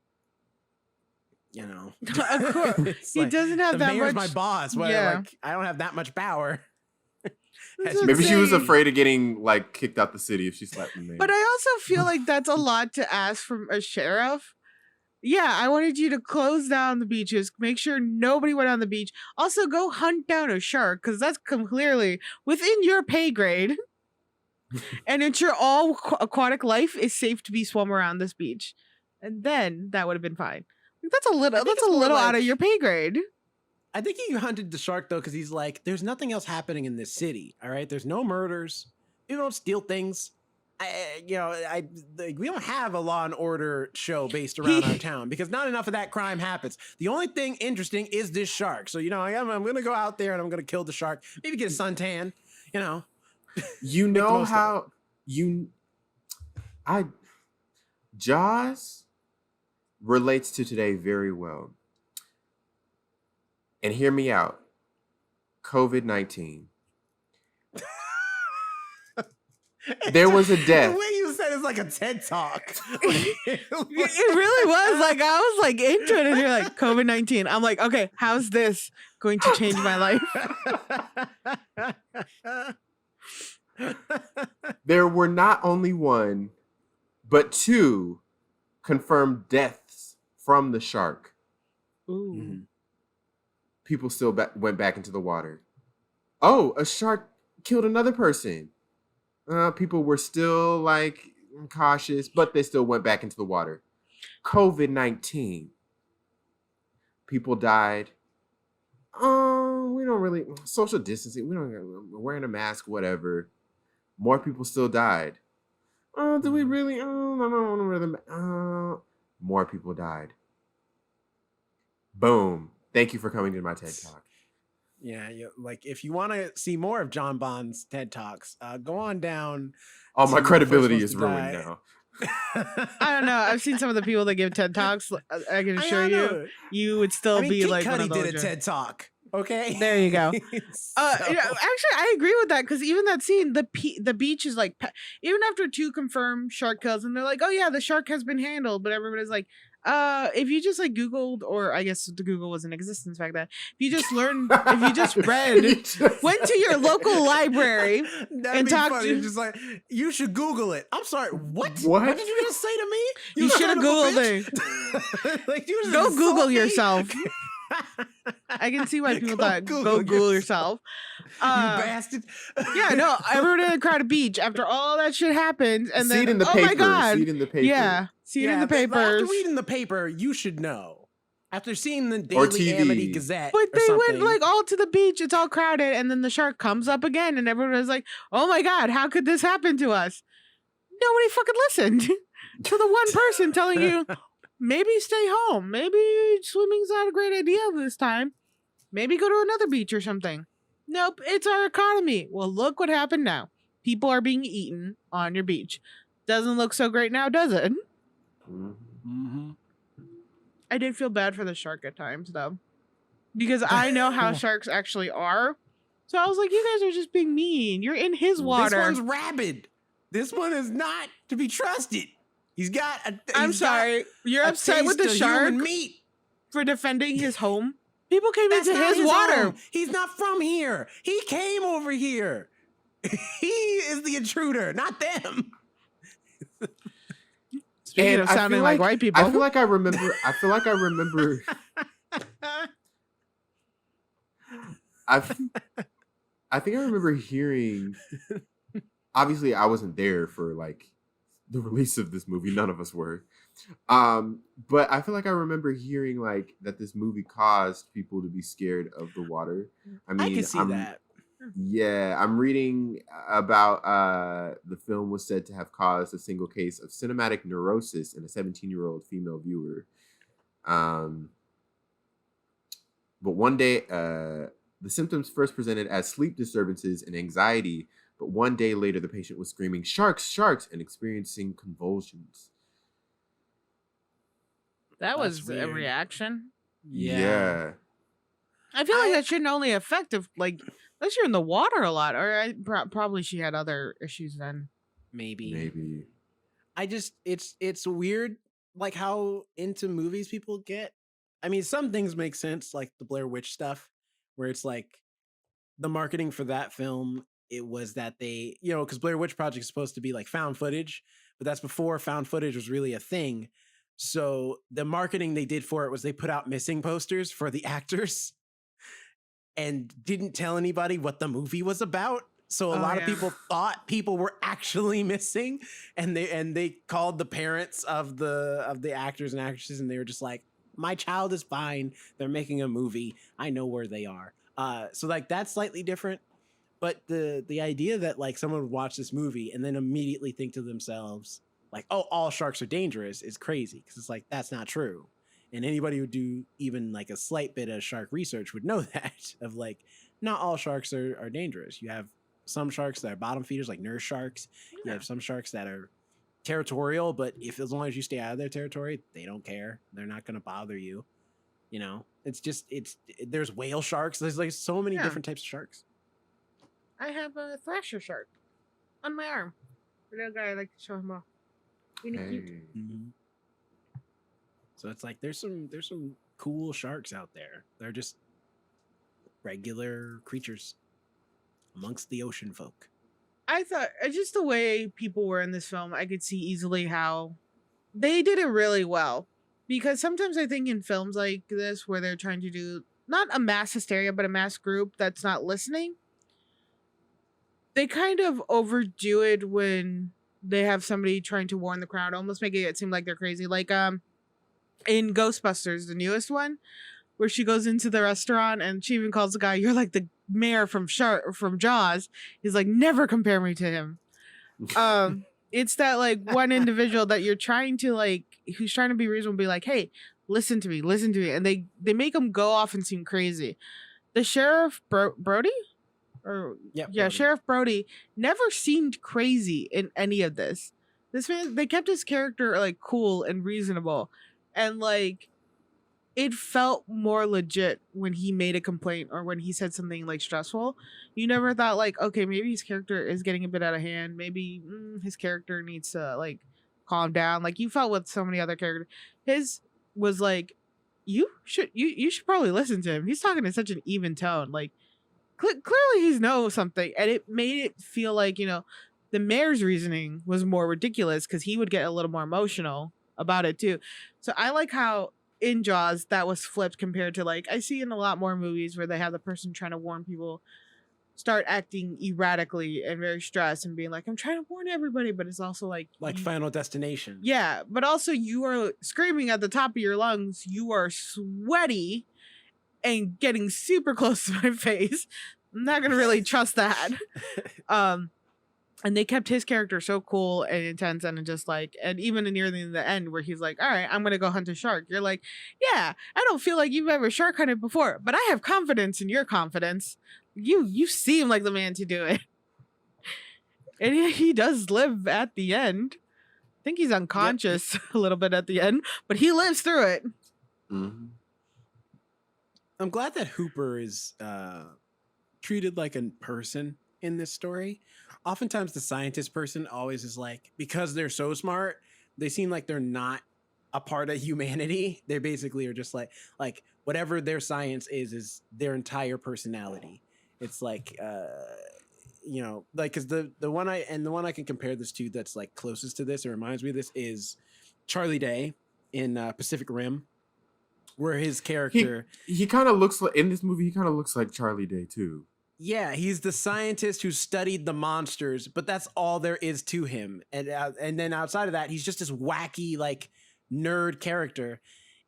you know, Of course, he doesn't have the that mayor's much. my boss. Well, Yeah. like, I don't have that much power. That's Maybe she was insane. afraid of getting like kicked out the city if she slapped the mayor. But I also feel like that's a lot to ask from a sheriff. Yeah, I wanted you to close down the beaches, make sure nobody went on the beach. Also, go hunt down a shark, because that's clearly within your pay grade. And ensure all aquatic life is safe to be swum around this beach. And then that would have been fine. That's a little out of your pay grade. I think he hunted the shark though, because he's like, there's nothing else happening in this city. All right, there's no murders. People don't steal things. We don't have a Law and Order show based around our town because not enough of that crime happens. The only thing interesting is this shark. So I'm gonna go out there and I'm gonna kill the shark. Maybe get a suntan. Jaws relates to today very well. And hear me out. COVID-19. There was a death. The way you said it's like a TED Talk. It really was. Like, I was like into it, and you're like, COVID-19. I'm like, okay, how's this going to change my life? There were not only 1, but 2 confirmed deaths from the shark. Ooh. Mhm. People still went back into the water. Oh, a shark killed another person. People were still like cautious, but they still went back into the water. COVID-19. People died. We don't really social distancing. We don't wearing a mask, whatever. More people still died. Do we really? I don't want to wear the. More people died. Boom. Thank you for coming to my TED Talk. Yeah, like if you want to see more of John Bond's TED Talks, go on down. Oh, my to credibility First is Ones to ruined Die. now. I don't know. I've seen some of the people that give TED Talks. I can assure know. you would still be Kid like one Cudi of those. did a TED Talk. Okay, There you go. So- Actually, I agree with that because even that scene, the beach is like, even after 2 confirmed shark kills, and they're like, oh yeah, the shark has been handled, but everybody's like, if you just like Googled, or I guess the Google was in existence back then, if you just learned, if you just read, went to your local library and talked funny. to, It's just like, you should Google it. I'm sorry, what? What? What did you just say to me? You should have son of a Googled bitch? Like, you just go insult Google me? yourself. I can see why people Go thought, Google go Google yourself. You bastard. Yeah, no, everyone in the crowded beach after all that shit happened, and see then it in the oh paper. my god, See it in the paper. yeah, see it in the After papers. reading the paper, you should know. After seeing the Or Daily TV. Amity Gazette, But or they went something. like all to the beach. It's all crowded, and then the shark comes up again, and everyone was like, "Oh my god, how could this happen to us?" Nobody fucking listened to the one person telling you, maybe stay home, maybe swimming's not a great idea this time, maybe go to another beach or something. Nope, it's our economy. Well, look what happened now. People are being eaten on your beach. Doesn't look so great now, does it? Mm-hmm. I did feel bad for the shark at times, though, because I know how sharks actually are. So I was like, you guys are just being mean. You're in his water. This one's rabid. This one is not to be trusted. He's got a. I'm he's got sorry. You're a upset with the taste of shark human meat. for defending his home? People came That's into not his water. home. He's not from here. He came over here. He is the intruder, not them. Speaking And of I sounding feel like white people. I feel like I remember. I think I remember hearing. Obviously, I wasn't there for like the release of this movie. None of us were. But I feel like I remember hearing like that this movie caused people to be scared of the water. I mean, I can see that. Yeah, I'm reading about the film was said to have caused a single case of cinematic neurosis in a 17-year-old female viewer. But one day, the symptoms first presented as sleep disturbances and anxiety, but one day later, the patient was screaming, "Sharks, sharks," and experiencing convulsions. That That's was a weird. reaction. Yeah. I feel like that shouldn't only affect if, like, unless you're in the water a lot. Or probably she had other issues then. Maybe. I just it's weird like how into movies people get. I mean, some things make sense, like the Blair Witch stuff, where it's like the marketing for that film, it was that they, because Blair Witch Project is supposed to be like found footage, but that's before found footage was really a thing. So the marketing they did for it was they put out missing posters for the actors and didn't tell anybody what the movie was about. So a lot of people thought people were actually missing, and they called the parents of the actors and actresses, and they were just like, "My child is fine. They're making a movie. I know where they are." So like that's slightly different, but the idea that like someone would watch this movie and then immediately think to themselves like, "Oh, all sharks are dangerous," is crazy, because it's like that's not true. And anybody who would do even like a slight bit of shark research would know that of like not all sharks are dangerous. You have some sharks that are bottom feeders, like nurse sharks. Yeah. You have some sharks that are territorial, but as long as you stay out of their territory, they don't care. They're not going to bother you. There's whale sharks. There's like so many different types of sharks. I have a thrasher shark on my arm. The little guy, I like to show him off. Really cute. Mm-hmm. So it's like there's some cool sharks out there. They're just regular creatures amongst the ocean folk. I thought just the way people were in this film, I could see easily how they did it really well. Because sometimes I think in films like this, where they're trying to do not a mass hysteria, but a mass group that's not listening, they kind of overdo it when they have somebody trying to warn the crowd, almost making it seem like they're crazy. Like in Ghostbusters, the newest one, where she goes into the restaurant and she even calls the guy, "You're like the mayor from Jaws." He's like, "Never compare me to him." It's that like one individual that you're trying to like, who's trying to be reasonable, be like, "Hey, listen to me, and they make him go off and seem crazy. The sheriff Brody, or Brody. Sheriff Brody never seemed crazy in any of this. This man, they kept his character like cool and reasonable, and like it felt more legit when he made a complaint or when he said something like stressful. You never thought like, okay, maybe his character is getting a bit out of hand. Maybe his character needs to like calm down. Like you felt with so many other characters. His was like, you should probably listen to him. He's talking in such an even tone. Like clearly he's knows something, and it made it feel like, you know, the mayor's reasoning was more ridiculous because he would get a little more emotional about it too. So I like how in Jaws that was flipped compared to like I see in a lot more movies where they have the person trying to warn people start acting erratically and very stressed and being like, "I'm trying to warn everybody," but it's also like Final Destination. Yeah, but also you are screaming at the top of your lungs. You are sweaty and getting super close to my face. I'm not gonna really trust that. And they kept his character so cool and intense and just like, and even near the end where he's like, "All right, I'm gonna go hunt a shark." You're like, "Yeah, I don't feel like you've ever shark hunted before, but I have confidence in your confidence. You seem like the man to do it." And he does live at the end. I think he's unconscious a little bit at the end, but he lives through it. Mm-hmm. I'm glad that Hooper is treated like a person in this story. Oftentimes the scientist person always is like, because they're so smart, they seem like they're not a part of humanity. They basically are just like whatever their science is their entire personality. It's like, you know, like, cause the one I can compare this to that's like closest to this, or reminds me of this, is Charlie Day in Pacific Rim, where his character, he kind of looks like, in this movie, he kind of looks like Charlie Day too. Yeah, he's the scientist who studied the monsters, but that's all there is to him. And then outside of that, he's just this wacky, like, nerd character.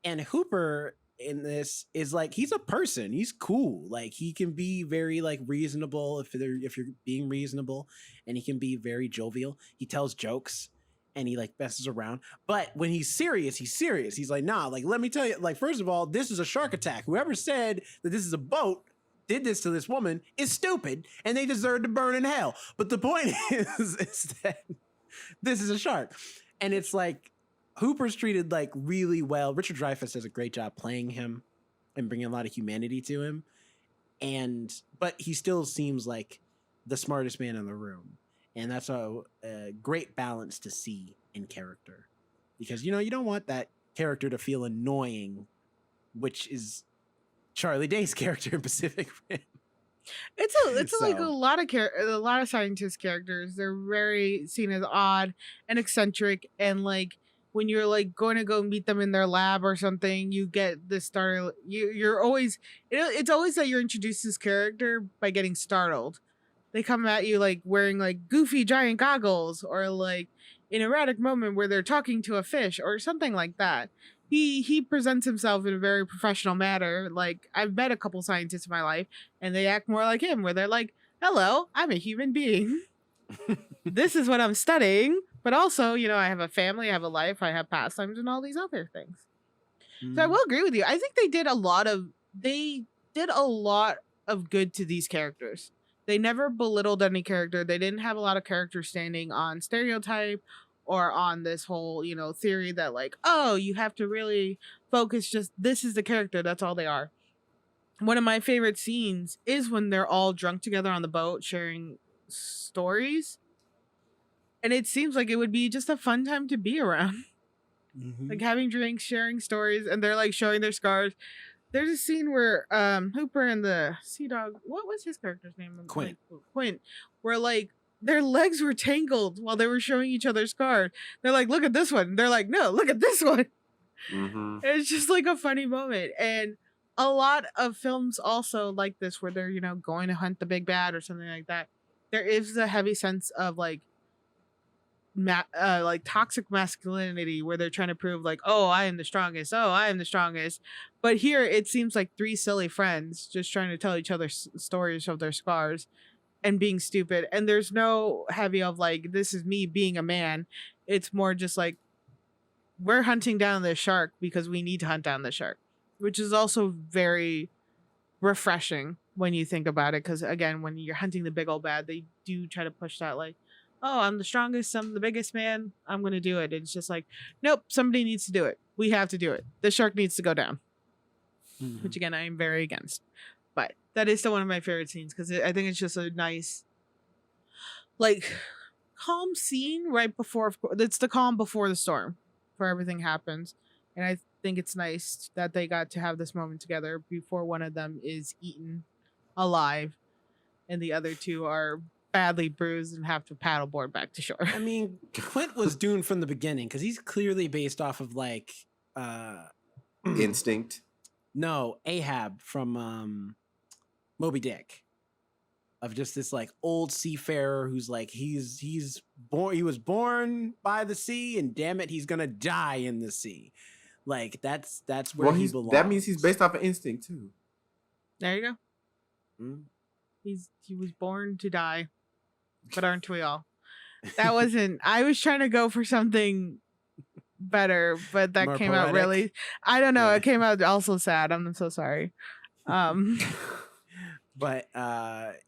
And Hooper in this is like, he's a person. He's cool. Like, he can be very like reasonable if you're being reasonable, and he can be very jovial. He tells jokes and he like messes around. But when he's serious, he's serious. He's like, "Nah, like, let me tell you, like, first of all, this is a shark attack. Whoever said that this is a boat did this to this woman is stupid, and they deserve to burn in hell. But the point is that this is a shark." And it's like, Hooper's treated like really well. Richard Dreyfuss does a great job playing him and bringing a lot of humanity to him. But he still seems like the smartest man in the room. And that's a great balance to see in character, because, you know, you don't want that character to feel annoying, which is Charlie Day's character in Pacific Rim. It's like a lot of scientist characters. They're very seen as odd and eccentric, and like when you're like going to go meet them in their lab or something, you get this startle. You're always, it's always that you're introduced to this character by getting startled. They come at you like wearing like goofy giant goggles, or like an erratic moment where they're talking to a fish or something like that. He presents himself in a very professional manner. Like, I've met a couple scientists in my life, and they act more like him, where they're like, "Hello, I'm a human being. This is what I'm studying. But also, you know, I have a family, I have a life, I have pastimes, and all these other things." So I will agree with you. I think they did a lot of good to these characters. They never belittled any character. They didn't have a lot of characters standing on stereotype or on this whole, you know, theory that like, oh, you have to really focus, just this is the character, that's all they are. One of my favorite scenes is when they're all drunk together on the boat sharing stories. And it seems like it would be just a fun time to be around. Mm-hmm. Like having drinks, sharing stories, and they're like showing their scars. There's a scene where Hooper and the sea dog, what was his character's name? Quint, where like their legs were tangled while they were showing each other scars. They're like, "Look at this one." They're like, "No, look at this one." Mm-hmm. It's just like a funny moment. And a lot of films also like this where they're, going to hunt the big bad or something like that. There is a heavy sense of like like toxic masculinity where they're trying to prove like, oh, I am the strongest. Oh, I am the strongest. But here it seems like three silly friends just trying to tell each other stories of their scars and being stupid. And there's no heavy of like, this is me being a man. It's more just like, we're hunting down the shark because we need to hunt down the shark, which is also very refreshing when you think about it. Because again, when you're hunting the big old bad, they do try to push that like, oh, I'm the strongest, I'm the biggest man, I'm going to do it. It's just like, nope, somebody needs to do it. We have to do it. The shark needs to go down, which again, I am very against. But that is still one of my favorite scenes because I think it's just a nice, like, calm scene right before, it's the calm before the storm, before everything happens. And I think it's nice that they got to have this moment together before one of them is eaten alive and the other two are badly bruised and have to paddleboard back to shore. I mean, Clint was doomed from the beginning because he's clearly based off of like Instinct. No, Ahab from Moby Dick. Of just this like old seafarer who's like he was born by the sea and damn it he's gonna die in the sea. Like that's where he belongs. That means he's based off of instinct too. There you go. Mm. He was born to die, but aren't we all? That wasn't. I was trying to go for something better, but that More came poetic? out really. I don't know. Yeah. It came out also sad. I'm so sorry. But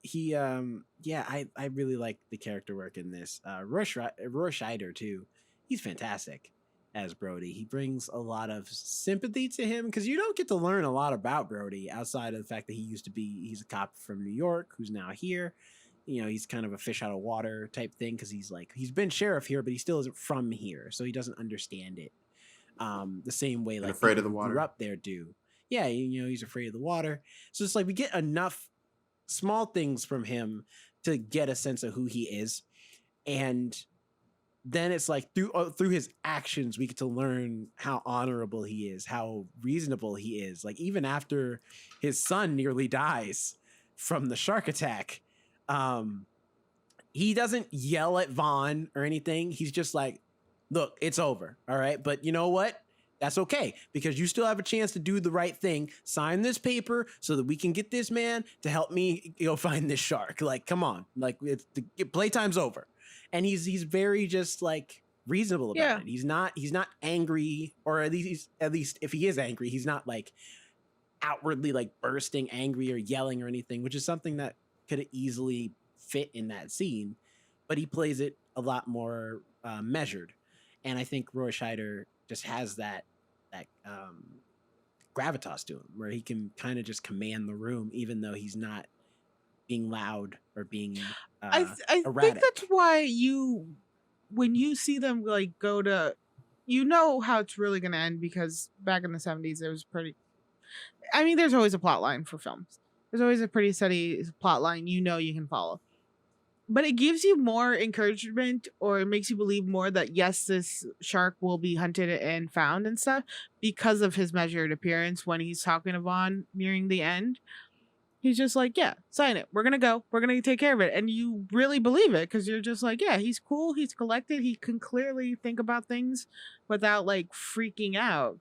he I really like the character work in this. Roy Scheider too. He's fantastic as Brody. He brings a lot of sympathy to him because you don't get to learn a lot about Brody outside of the fact that he's a cop from New York who's now here. He's kind of a fish out of water type thing because he's been sheriff here, but he still isn't from here, so he doesn't understand it. The same way like afraid of the water. Grew up there do. Yeah, he's afraid of the water. So it's like we get enough small things from him to get a sense of who he is, and then it's like through his actions we get to learn how honorable he is, how reasonable he is. Like even after his son nearly dies from the shark attack, he doesn't yell at Vaughn or anything. He's just like, look, it's over, all right, but you know what, that's okay because you still have a chance to do the right thing. Sign this paper so that we can get this man to help me find this shark. Like, come on, like playtime's over. And he's very just like reasonable about it. He's not angry, or at least if he is angry, he's not like outwardly like bursting angry or yelling or anything, which is something that could have easily fit in that scene. But he plays it a lot more measured, and I think Roy Scheider just has that gravitas to him where he can kind of just command the room, even though he's not being loud or being I think that's why when you see them like go to, how it's really going to end, because back in the 70s it was pretty, I mean, there's always a plot line for films. There's always a pretty steady plot line you can follow. But it gives you more encouragement, or it makes you believe more that yes, this shark will be hunted and found and stuff because of his measured appearance when he's talking to Vaughn nearing the end. He's just like, yeah, sign it. We're going to go. We're going to take care of it. And you really believe it because you're just like, yeah, he's cool. He's collected. He can clearly think about things without like freaking out.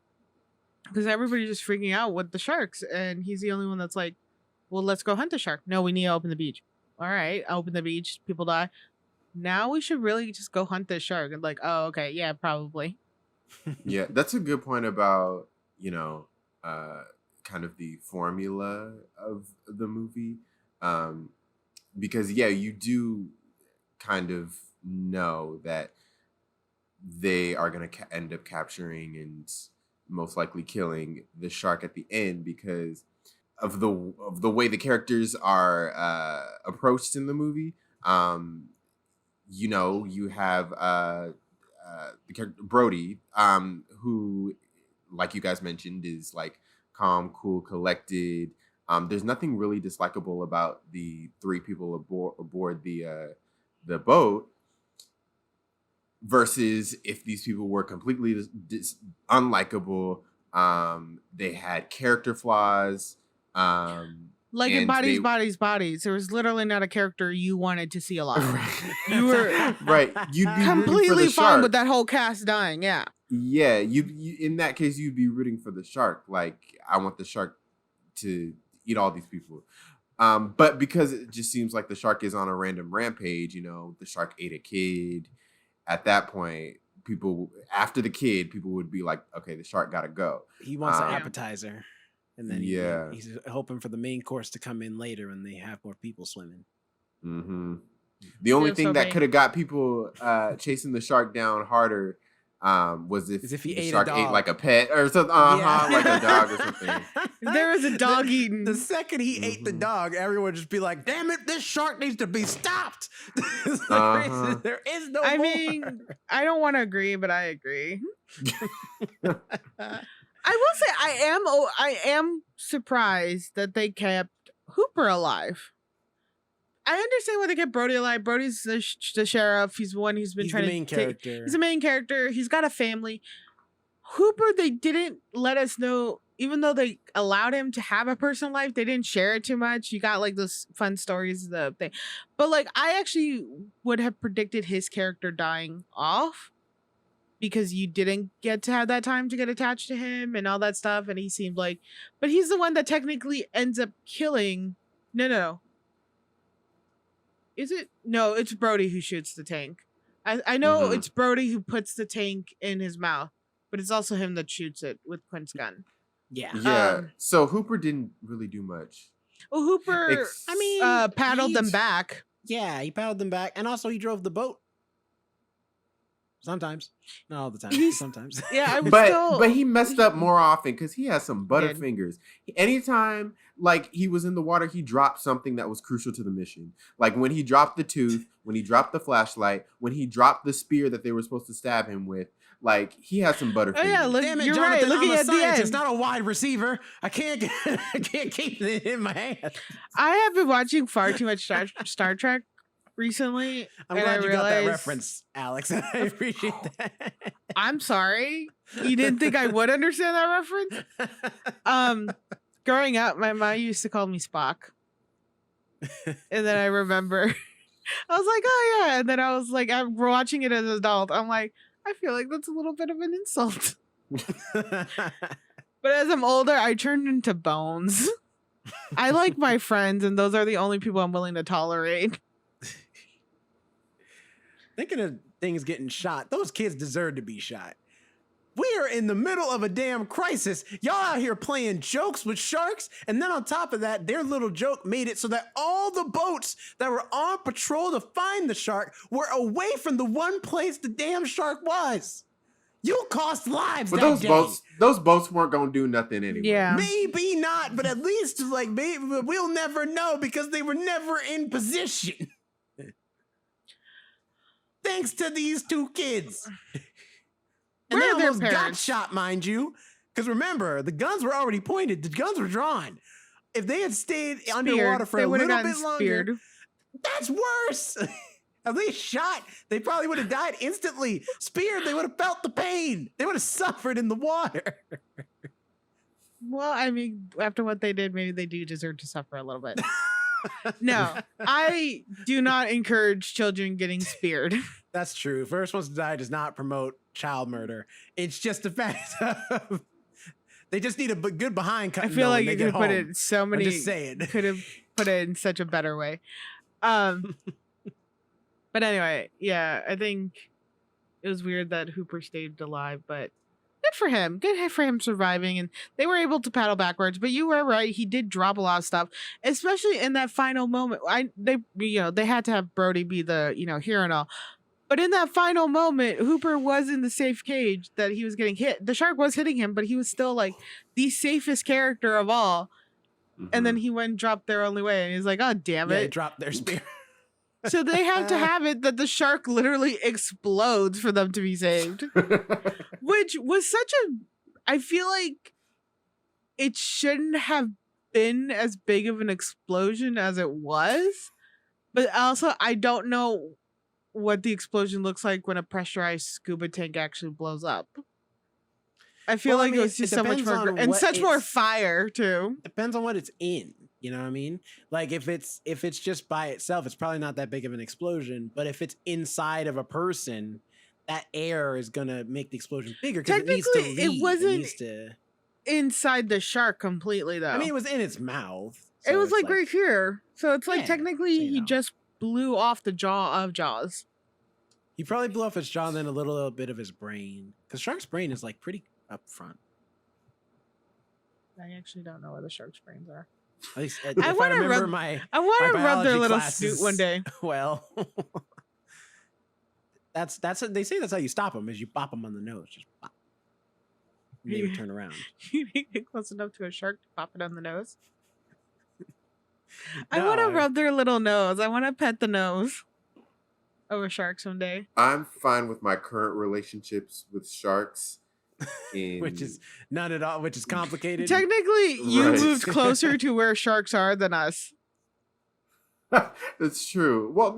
Because everybody's just freaking out with the sharks. And he's the only one that's like, well, let's go hunt the shark. No, we need to open the beach. All right, open the beach. People die. Now we should really just go hunt this shark. And like, oh, okay. Yeah, probably. Yeah, that's a good point about, kind of the formula of the movie, because you do kind of know that they are going to end up capturing and most likely killing the shark at the end because of the way the characters are approached in the movie. You have the character Brody, who, like you guys mentioned, is like calm, cool, collected. There's nothing really dislikable about the three people aboard the boat. versus if these people were completely unlikable, they had character flaws, Like in and Bodies. There was literally not a character you wanted to see alive. You were right. You'd be rooting for completely the fine shark. with that whole cast dying. Yeah. Yeah, you in that case you'd be rooting for the shark. Like, I want the shark to eat all these people. But because it just seems like the shark is on a random rampage, the shark ate a kid. At that point, after the kid, people would be like, okay, the shark gotta go. He wants an appetizer. And then Yeah. he's hoping for the main course to come in later when they have more people swimming. Mm-hmm. The only thing that could have got people chasing the shark down harder was if he the ate shark a dog. ate like a pet or something. Like a dog or something. If there was a dog eating. The second he ate the dog, everyone would just be like, damn it, this shark needs to be stopped. There is no I more. mean, I don't want to agree, but I agree. I will say I am surprised that they kept Hooper alive. I understand why they kept Brody alive. Brody's the sheriff. He's the one who's been trying the main to character. He's the main character. He's got a family. Hooper, they didn't let us know, even though they allowed him to have a personal life, they didn't share it too much. You got like those fun stories, the thing. But like, I actually would have predicted his character dying off because you didn't get to have that time to get attached to him and all that stuff. And he seemed like, but he's the one that technically ends up killing. No. Is it? No, it's Brody who shoots the tank. I know it's Brody who puts the tank in his mouth, but it's also him that shoots it with Quint's gun. Yeah. Yeah. So Hooper didn't really do much. Well, Hooper, paddled them back. Yeah, he paddled them back. And also he drove the boat. Sometimes. Not all the time. Sometimes. Yeah, but he messed up more often because he has some butterfingers. Anytime like he was in the water, he dropped something that was crucial to the mission. Like when he dropped the tooth, when he dropped the flashlight, when he dropped the spear that they were supposed to stab him with. Like, he has some butterfingers. Oh yeah, damn it, you're Jonathan, right. Looking I'm a at the scientist, end, not a wide receiver. I can't keep it in my hand. I have been watching far too much Star Trek recently. I'm glad you got that reference, Alex. I appreciate that. I'm sorry. You didn't think I would understand that reference? Growing up, my mom used to call me Spock. And then I remember, I was like, oh yeah. And then I was like, I'm watching it as an adult. I'm like, I feel like that's a little bit of an insult. But as I'm older, I turned into Bones. I like my friends, and those are the only people I'm willing to tolerate. Thinking of things getting shot, those kids deserve to be shot. We are in the middle of a damn crisis. Y'all out here playing jokes with sharks, and then on top of that, their little joke made it so that all the boats that were on patrol to find the shark were away from the one place the damn shark was. You cost lives. But that those boats weren't gonna do nothing anyway. Yeah. Maybe not, but at least like maybe we'll never know because they were never in position. Thanks to these two kids. And Where they are their almost got parents? shot, mind you. Because remember, the guns were already pointed. The guns were drawn. If they had stayed underwater for They a would have little gotten bit longer, speared. that's worse. At least shot, they probably would have died instantly. Speared, they would have felt the pain. They would have suffered in the water. Well, I mean, after what they did, maybe they do deserve to suffer a little bit. No, I do not encourage children getting speared. That's true. First Ones to Die does not promote child murder. It's just the fact of they just need a good behind cut. I feel like you could could put it so many. I'm just saying. Could have put it in such a better way. But anyway, yeah, I think it was weird that Hooper stayed alive, but good for him. Good for him surviving, and they were able to paddle backwards. But you were right; he did drop a lot of stuff, especially in that final moment. They had to have Brody be the hero and all. But in that final moment, Hooper was in the safe cage that he was getting hit. The shark was hitting him, but he was still like the safest character of all. Mm-hmm. And then he went and dropped Their Only Way, and he's like, "Oh damn it!" They dropped their spear. So they have to have it that the shark literally explodes for them to be saved, which was such a. I feel like it shouldn't have been as big of an explosion as it was, but also I don't know what the explosion looks like when a pressurized scuba tank actually blows up. I feel Well, I like mean, it was just it so much depends more on and what such more it's- fire too. Depends on what it's in. You know what I mean? Like if it's just by itself, it's probably not that big of an explosion. But if it's inside of a person, that air is gonna make the explosion bigger because it needs to leave. Technically, it wasn't needs to. inside the shark completely though. I mean, it was in its mouth. it so was it's like right here. So it's like Yeah, technically so, you he know. just blew off the jaw of Jaws. He probably blew off his jaw and then a little bit of his brain. Because Shark's brain is like pretty up front. I actually don't know where the shark's brains are. At least if I wanna remember rub- my I want my to rub their biology little classes, snoot one day. Well, that's what they say. That's how you stop them: is you bop them on the nose, just bop. And they would turn around. You get close enough to a shark to pop it on the nose. I want to No. rub their little nose. I want to pet the nose of a shark someday. I'm fine with my current relationships with sharks. Which is none at all. Which is complicated. Technically, you Right. moved closer to where sharks are than us. That's true. Well,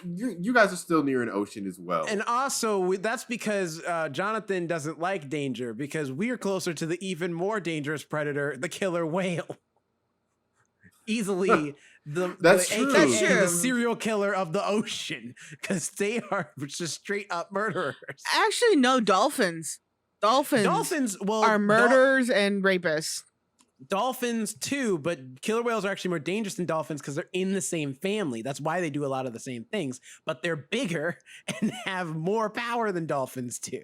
you guys are still near an ocean as well. And also, that's because Jonathan doesn't like danger because we are closer to the even more dangerous predator, the killer whale. Easily That's the true. AKA That's true. the serial killer of the ocean because they are just straight up murderers. Actually, no, dolphins. Dolphins, well, are murderers and rapists. Dolphins too, but killer whales are actually more dangerous than dolphins because they're in the same family. That's why they do a lot of the same things, but they're bigger and have more power than dolphins do.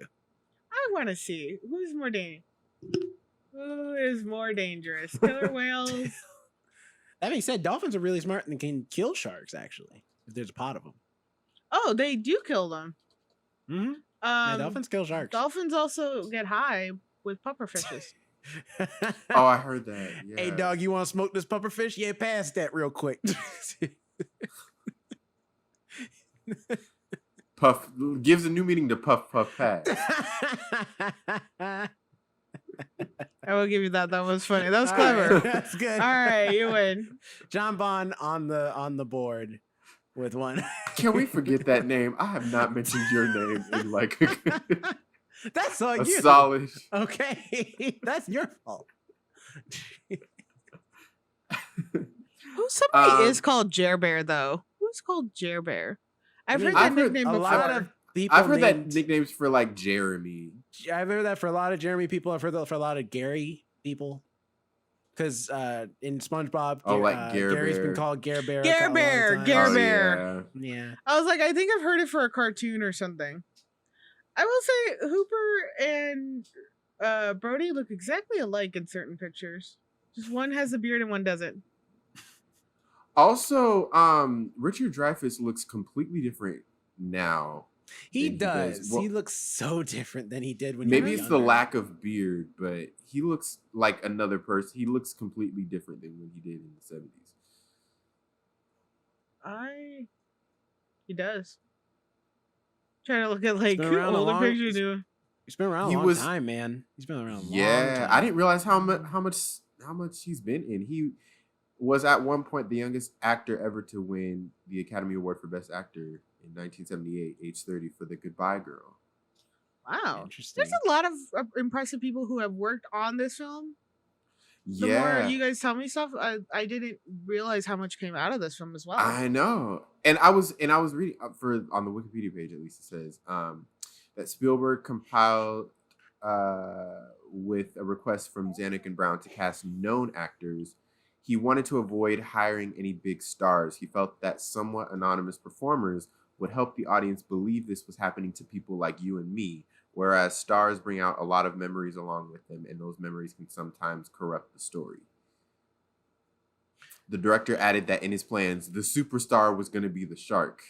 I want to see who's more dangerous. Who is more dangerous, killer whales? That being said, dolphins are really smart and can kill sharks, actually, if there's a pot of them. Oh, they do kill them. Mm-hmm. Yeah, dolphins kill sharks. Dolphins also get high with pufferfishes. Oh, I heard that. Yeah. Hey, dog, you want to smoke this pufferfish? Yeah, pass that real quick. Puff gives a new meaning to puff puff pass. I will give you that. That was funny. That was All clever. right, that's good. All right, you win. John Bond on the board with one. Can we forget that name? I have not mentioned your name in like That's all a you. solid. Okay, that's your fault. Somebody is called Jer Bear though. Who's called Jer Bear? I've heard that I've heard nickname A before. lot of people. I've heard that named- nicknames for like Jeremy. I've heard that for a lot of Jeremy people. I've heard that for a lot of Gary people. Because in SpongeBob, Oh, like Gare Gary's Bear. been called Gare Bear. Gare a lot of Bear, times. Gare Oh, Bear. yeah. Yeah. I was like, I think I've heard it for a cartoon or something. I will say Hooper and Brody look exactly alike in certain pictures. Just one has a beard and one doesn't. Also, Richard Dreyfuss looks completely different now. He than does. Well, He looks so different than he did when he maybe was it's the younger. lack of beard, but he looks like another person. He looks completely different than when he did in the 70s. He does. Trying to look at like been around a older long- pictures. Do He's been around He a long was- time, man. He's been around a long Yeah, time. I didn't realize how much he's been in. He was at one point the youngest actor ever to win the Academy Award for Best Actor in 1978, age 30, for The Goodbye Girl. wow. Interesting. There's a lot of impressive people who have worked on this film. The Yeah, more you guys tell me stuff, I didn't realize how much came out of this film as well. I know. And I was reading on the Wikipedia page, at least it says that Spielberg compiled with a request from Zanuck and Brown to cast known actors. He wanted to avoid hiring any big stars. He felt that somewhat anonymous performers would help the audience believe this was happening to people like you and me, whereas stars bring out a lot of memories along with them, and those memories can sometimes corrupt the story. The director added that in his plans, the superstar was going to be the shark.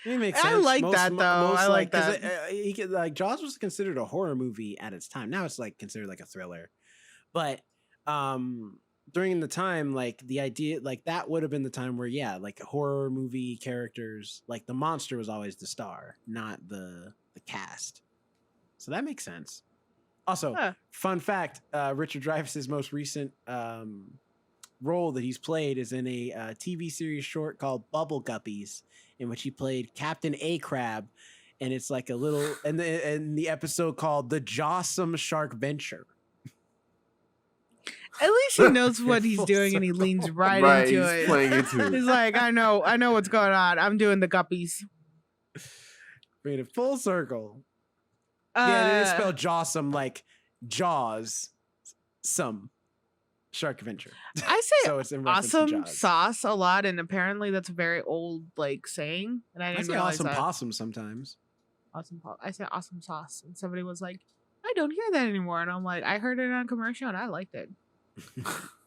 It makes I sense. like that, though. I like 'cause that. he could, like Jaws was considered a horror movie at its time. Now it's like considered like a thriller, but during the time, like the idea, like that would have been the time where like horror movie characters, like the monster was always the star, not the cast. So that makes sense. Also, Huh. fun fact: Richard Dreyfuss's most recent role that he's played is in a TV series short called Bubble Guppies, in which he played Captain A Crab, and it's like a little and the episode called The Jawsome Shark Venture. At least he knows what he's Full doing, and he circle. leans right Right, into he's it. playing into it. He's like, I know what's going on. I'm doing the guppies. Made it full circle. Yeah, it is Uh, spelled Jawsome like Jaws, some Shark Adventure. I say So it's in reference to awesome Jaws. sauce a lot, and apparently that's a very old like saying, and I I didn't say realize awesome that. possum sometimes. I say awesome sauce, and somebody was like, I don't hear that anymore, and I'm like, I heard it on commercial, and I liked it.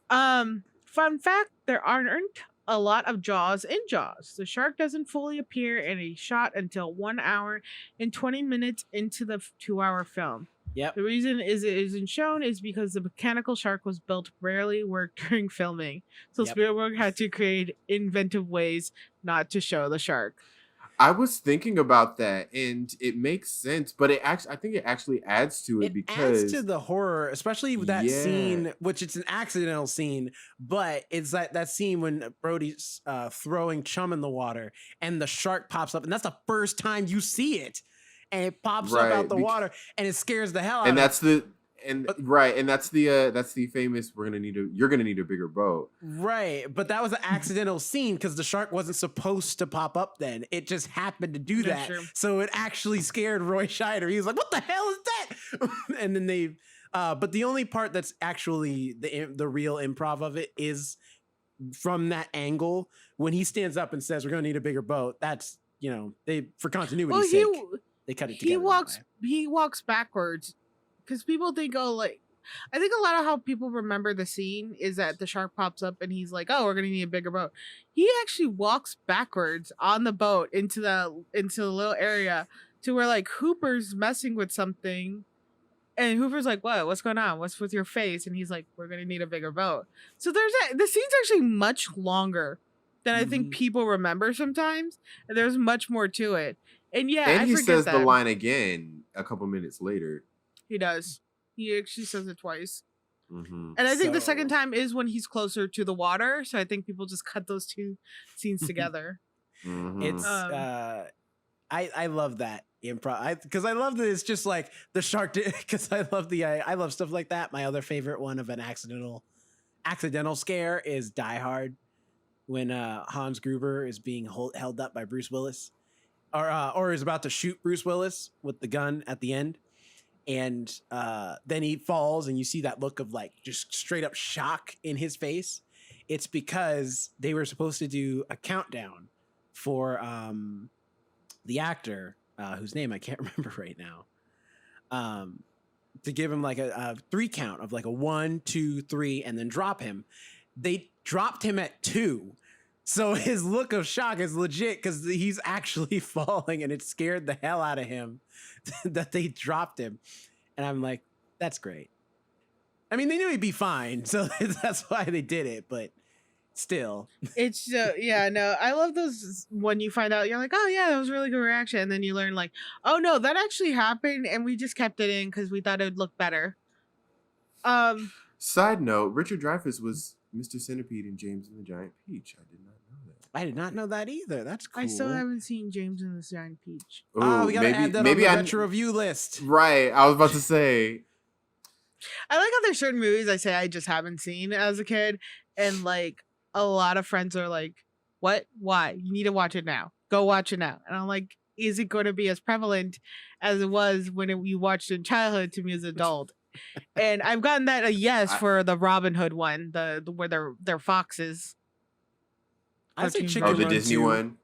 Fun fact: there aren't a lot of Jaws in Jaws. The shark doesn't fully appear in a shot until 1 hour and 20 minutes into the 2-hour film. Yep. The reason it isn't shown is because the mechanical shark was built rarely worked during filming. So Yep. Spielberg had to create inventive ways not to show the shark. I was thinking about that, and it makes sense, but I think it actually adds to it, It because adds to the horror, especially with that Yeah. scene, which it's an accidental scene, but it's that scene when Brody's throwing chum in the water and the shark pops up, and that's the first time you see it, and it pops up Right, out the water, and it scares the hell out and of that's the But- and that's the famous you're gonna need a bigger boat. Right, but that was an accidental scene because the shark wasn't supposed to pop up then. It just happened to do That's that. true. So it actually scared Roy Scheider. He was like, what the hell is that? And then they, but the only part that's actually the real improv of it is from that angle when he stands up and says, we're going to need a bigger boat. That's, they, for continuity's sake, they cut it together. He walks backwards because people think, I think a lot of how people remember the scene is that the shark pops up and he's like, oh, we're gonna need a bigger boat. He actually walks backwards on the boat into the little area to where like Hooper's messing with something, and Hooper's like, what's going on, what's with your face? And he's like, we're gonna need a bigger boat. So the scene's actually much longer than I think people remember sometimes, and there's much more to it. And yeah, And I he forget says that. the line again a couple minutes later. He does. He actually says it twice. Mm-hmm. And I think the So- second time is when he's closer to the water. So I think people just cut those two scenes together. Mm-hmm. It's, I love that improv because I love that it's just like the shark because I love stuff like that. My other favorite one of an accidental scare is Die Hard, when Hans Gruber is being held up by Bruce Willis, or is about to shoot Bruce Willis with the gun at the end, and then he falls, and you see that look of like just straight up shock in his face. It's because they were supposed to do a countdown for the actor whose name I can't remember right now, to give him like a 3 count of like a 1, 2, 3, and then drop him. They dropped him at 2. So his look of shock is legit because he's actually falling, and it scared the hell out of him that they dropped him. And I'm like, that's great. I mean, they knew he'd be fine, so that's why they did it, but still. It's I love those when you find out, you're like, oh yeah, that was a really good reaction. And then you learn like, oh no, that actually happened and we just kept it in because we thought it would look better. Side note, Richard Dreyfuss was Mr. Centipede in James and the Giant Peach. I did not know that. I did not know that either. That's cool. I still haven't seen James and the Giant Peach. Oh, we gotta add that on the maybe retro review list. Right, I was about to say. I like how there's certain movies I say I just haven't seen as a kid, and like a lot of friends are like, what? Why? You need to watch it now. Go watch it now. And I'm like, is it going to be as prevalent as it was when you watched it in childhood to me as an adult? And I've gotten that a yes for the Robin Hood one, the where they're foxes. I say Cartoon Chicken Oh, the Run Disney 2. one.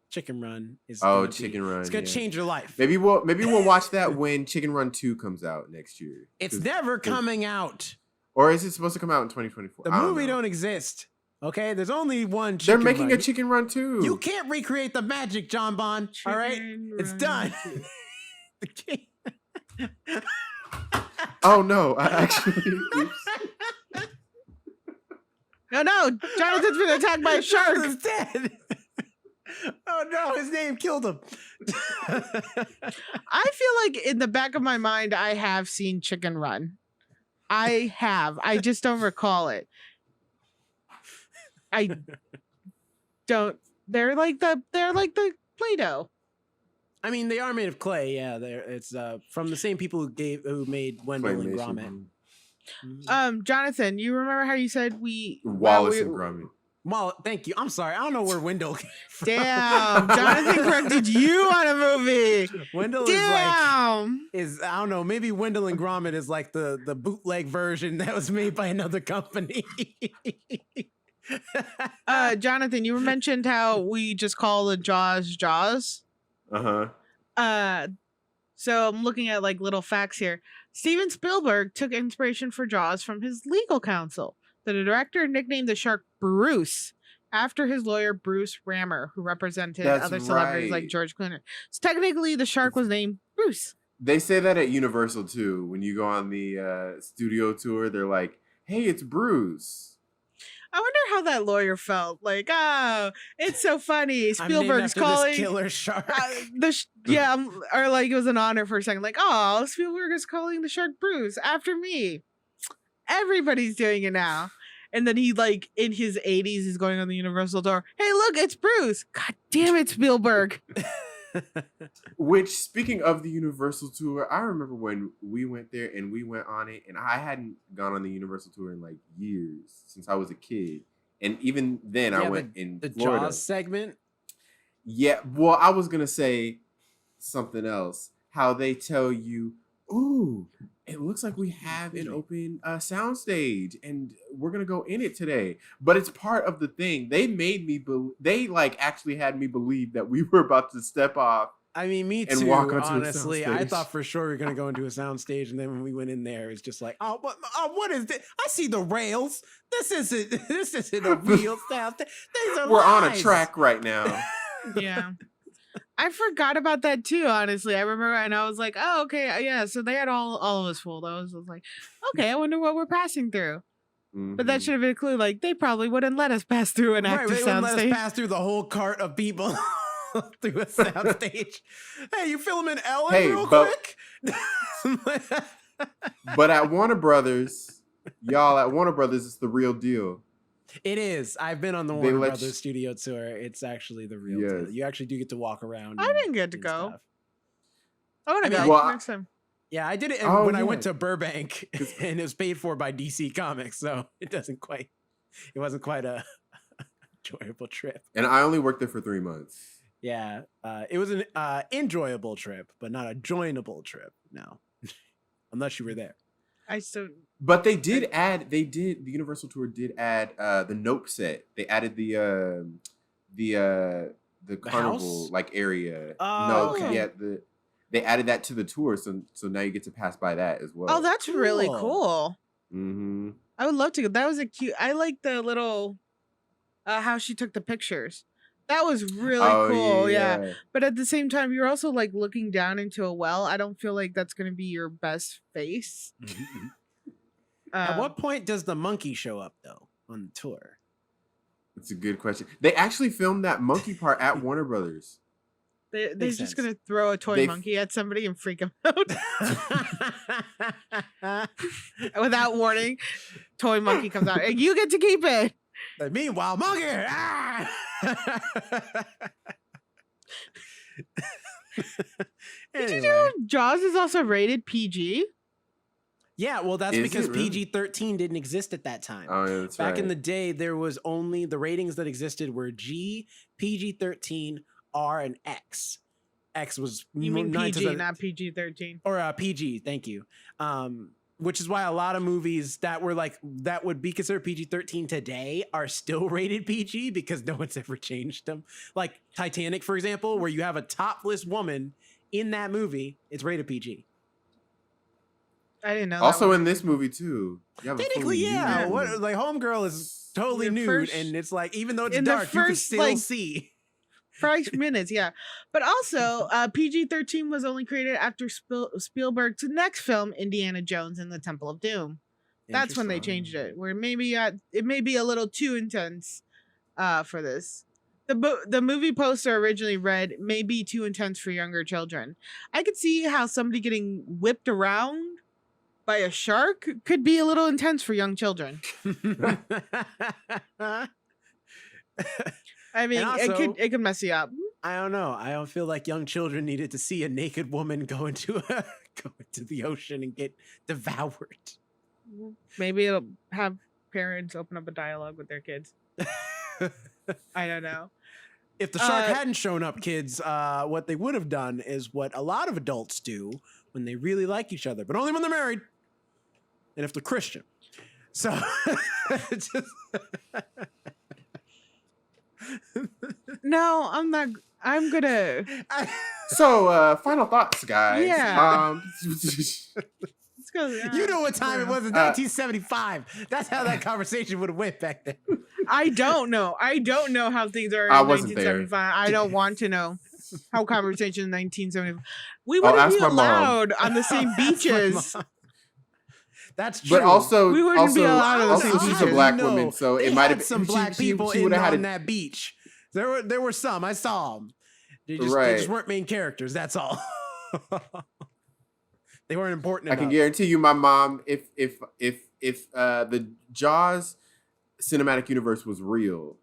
Chicken Run is Chicken Run. It's gonna yeah. change your life. Maybe we'll watch that when Chicken Run 2 comes out next year. It's 'Cause- never coming out. Or is it supposed to come out in 2024? The I movie know. don't exist. Okay, there's only one. They're Chicken making Run. a Chicken Run 2. You can't recreate the magic, John Bond. All right, Chicken it's Run done. 2. The king- Oh no! I actually. Oops. No, Jonathan's been attacked by a shark. Jonathan's dead. Oh no, his name killed him. I feel like in the back of my mind, I have seen Chicken Run. I have. I just don't recall it. I don't. They're like the Play-Doh. I mean, they are made of clay. Yeah, it's from the same people who made Wendell and Gromit. Jonathan, you remember how you said Wallace and Gromit. Well, thank you. I'm sorry. I don't know where Wendell came from. Damn, Jonathan corrected you on a movie. Wendell is I don't know, maybe Wendell and Gromit is like the bootleg version that was made by another company. Jonathan, you mentioned how we just call the Jaws. Uh-huh. So I'm looking at like little facts here. Steven Spielberg took inspiration for Jaws from his legal counsel. The director nicknamed the shark Bruce after his lawyer Bruce Rammer, who represented other celebrities like George Clooney. So technically, the shark was named Bruce. They say that at Universal too. When you go on the studio tour, they're like, "Hey, it's Bruce." I wonder how that lawyer felt. Like, oh, it's so funny. Spielberg's I'm named after calling this killer shark. Or like it was an honor for a second. Like, oh, Spielberg is calling the shark Bruce after me. Everybody's doing it now. And then he, like, in his 80s, is going on the Universal tour. Hey, look, it's Bruce. God damn it, Spielberg. Which, speaking of the Universal tour, I remember when we went there and we went on it, and I hadn't gone on the Universal tour in like years since I was a kid. And even then, I went in the Florida. Jaws segment. Yeah, well, I was gonna say something else. How they tell you, "Ooh, it looks like we have an open soundstage, and we're gonna go in it today." But it's part of the thing. They made me they like actually had me believe that we were about to step off. I mean, me too. Honestly, I thought for sure we were gonna go into a soundstage, and then when we went in there, it's just like, what is this? I see the rails. This isn't a real soundstage. We're on a track right now. Yeah. I forgot about that too, honestly. I remember and I was like, oh, okay, yeah. So they had all of us fooled. I was like, okay, I wonder what we're passing through. Mm-hmm. But that should have been a clue. Like, they probably wouldn't let us pass through an active soundstage. They wouldn't let us pass through the whole cart of people through a soundstage. Hey, you filming Ellen real quick? But at Warner Brothers, at Warner Brothers, it's the real deal. It is. I've been on the Warner Brothers studio tour. It's actually the real deal. You actually do get to walk around. I didn't get to go. Stuff. I want to go next time. Yeah, I did it when I went to Burbank, and it was paid for by DC Comics, so it wasn't quite a enjoyable trip. And I only worked there for 3 months. Yeah, it was an enjoyable trip, but not a joinable trip. No, unless you were there. But the Universal tour did add the Nope set. They added the carnival house? Like area. Oh, okay. Yeah, they added that to the tour, so now you get to pass by that as well. Oh, that's really cool. Mm-hmm. I would love to go. That was I like the little how she took the pictures. That was really cool, yeah. But at the same time, you're also like looking down into a well. I don't feel like that's going to be your best face. At what point does the monkey show up, though, on the tour? That's a good question. They actually filmed that monkey part at Warner Brothers. They're just going to throw a toy monkey at somebody and freak them out. Without warning, toy monkey comes out. You get to keep it. But meanwhile, monkey! Ah! Did you know Jaws is also rated PG? Yeah, well, that's because PG-13 didn't exist at that time. Oh, yeah, that's right. Back in the day, there was only the ratings that existed were G, PG-13, R, and X. X was you mean PG, not PG-13, or PG. Thank you. Which is why a lot of movies that would be considered PG-13 today are still rated PG because no one's ever changed them. Like Titanic, for example, where you have a topless woman in that movie, it's rated PG. I didn't know. Also in this movie too. Technically, yeah. Like Homegirl is totally nude, and it's like even though it's dark, you can still see. 5 minutes, yeah. But also, PG-13 was only created after Spielberg's next film, Indiana Jones and the Temple of Doom. That's when they changed it, where maybe it may be a little too intense for this. The movie poster originally read, "May be too intense for younger children." I could see how somebody getting whipped around by a shark could be a little intense for young children. I mean, also- it could mess you up. I don't know. I don't feel like young children needed to see a naked woman go into the ocean and get devoured. Maybe it'll have parents open up a dialogue with their kids. I don't know. If the shark hadn't shown up, kids, what they would have done is what a lot of adults do when they really like each other, but only when they're married and if they're Christian. So, it's just No, I'm not. I'm gonna. So, final thoughts, guys. Yeah. Let's go. You know what time it was in 1975. That's how that conversation would have went back then. I don't know. I don't know how things are in I wasn't there. 1975. I don't want to know how conversation in 1975. We wouldn't ask be my mom. allowed on the same beaches. That's true. But also, We wouldn't be allowed on the also same she's a beaches. black No, woman, so they it might had have some black people she in would have had on a, that beach. There were some. I saw them. They just Right. weren't main characters. That's all. They weren't important I enough. can guarantee you, my mom, if the Jaws cinematic universe was real,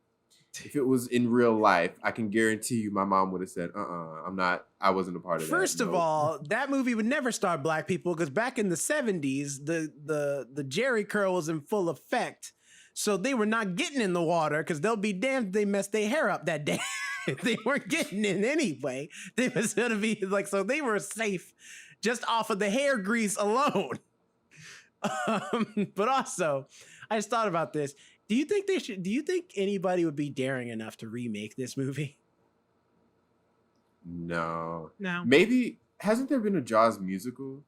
if it was in real life, I can guarantee you, my mom would have said, I'm not. I wasn't a part of that. First of No. all, that movie would never star black people because back in the 70s, the Jerry curl was in full effect. So they were not getting in the water because they'll be damned if they messed their hair up that day. They weren't getting in anyway. They was gonna be like, so they were safe just off of the hair grease alone. But also, I just thought about this. Do you think anybody would be daring enough to remake this movie? No. No. Hasn't there been a Jaws musical?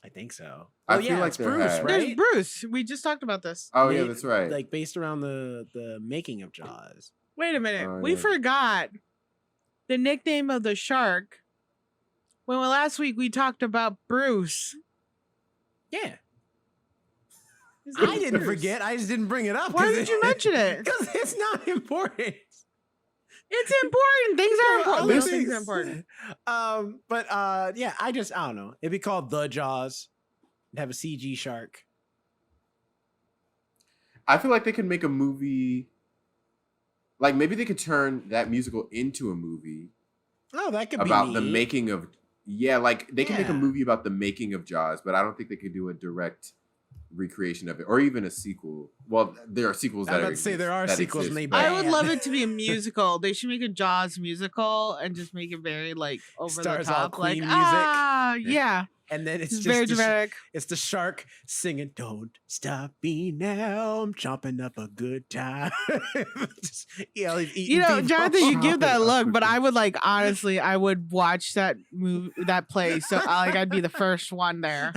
I think so. I Oh, feel yeah, like it's there Bruce, has. right? There's Bruce. We just talked about this. Oh yeah, Made- that's right. Like based around the making of Jaws. Wait a minute. Oh, We yeah. forgot the nickname of the shark. When last week we talked about Bruce. Yeah. His name's I didn't Bruce. forget. I just didn't bring it up. Why did you mention it? Because it's not important. It's important. Things are important. Other Little things are important. Yeah, I don't know. It'd be called The Jaws. It'd have a CG shark. I feel like they could make a movie. Like maybe they could turn that musical into a movie Oh, that could be about the neat. making of. Yeah, like they can make a Yeah. movie about the making of Jaws, but I don't think they could do a direct recreation of it or even a sequel. Well, there are sequels I that was are about to say there are that sequels and exist, they but- I would Man. love it to be a musical. They should make a Jaws musical and just make it very like over Stars the all top, like Queen music. yeah, And then it's it's just very the, dramatic. it's the shark singing, "Don't stop me now, I'm chomping up a good time." Just, he's eating You know, people. Jonathan, you give that Chomping look, up but a I good- would like honestly, I would watch that movie, that play. So I'd be the first one there.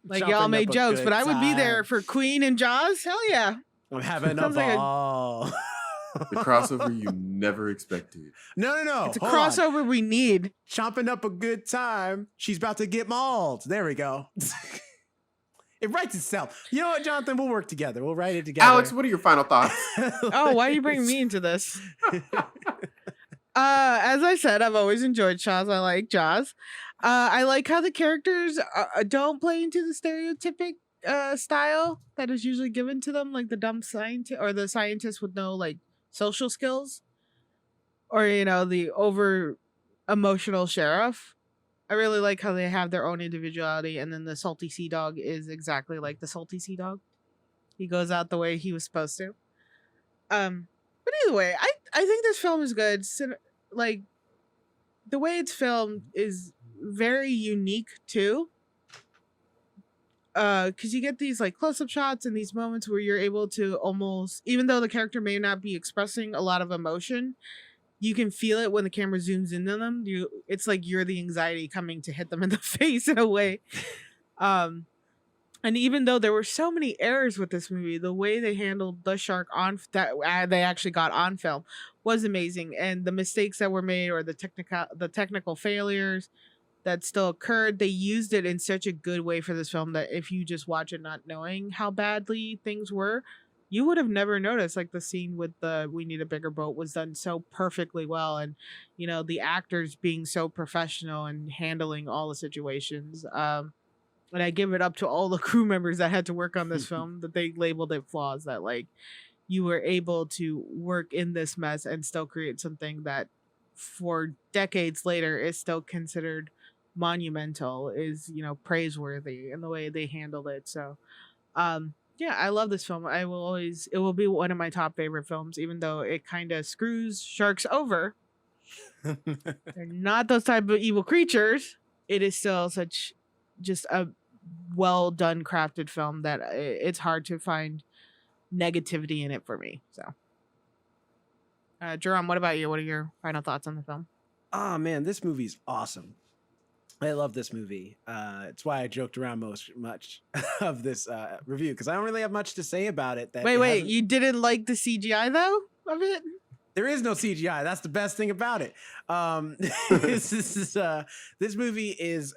Like y'all Chomping made up a jokes, good but I would be there time. for Queen and Jaws. Hell yeah! I'm having a Sounds like a- ball. the crossover you never expected. No. It's a hold on. crossover we need. Chomping up a good time. She's about to get mauled. There we go. It writes itself. You know what, Jonathan? We'll work together. We'll write it together. Alex, what are your final thoughts? Oh, why are you bringing me into this? As I said, I've always enjoyed Jaws. I like Jaws. I like how the characters don't play into the stereotypic style that is usually given to them, like the dumb scientist or the scientist with no like social skills, or the over emotional sheriff. I really like how they have their own individuality, and then the salty sea dog is exactly like the salty sea dog. He goes out the way he was supposed to. But either way, I think this film is good. Like the way it's filmed is very unique too. Because you get these like close-up shots and these moments where you're able to almost, even though the character may not be expressing a lot of emotion, you can feel it when the camera zooms into them. It's like you're the anxiety coming to hit them in the face in a way. And even though there were so many errors with this movie, the way they handled the shark that they actually got on film was amazing. And the mistakes that were made or the technical failures that still occurred, they used it in such a good way for this film that if you just watch it not knowing how badly things were, you would have never noticed. Like the scene with the "We Need a Bigger Boat" was done so perfectly well, and the actors being so professional and handling all the situations. And I give it up to all the crew members that had to work on this film, that they labeled it flaws, that you were able to work in this mess and still create something that for decades later is still considered monumental, is, you know, praiseworthy in the way they handled it. So yeah, I love this film. It will be one of my top favorite films, even though it kind of screws sharks over. They're not those type of evil creatures. It is still such just a well done crafted film that it's hard to find negativity in it for me. So Jerome, what about you? What are your final thoughts on the film? Oh man, this movie's awesome. I love this movie. It's why I joked around much of this review, because I don't really have much to say about it. Wait, you didn't like the CGI though of it? There is no CGI. That's the best thing about it. This movie is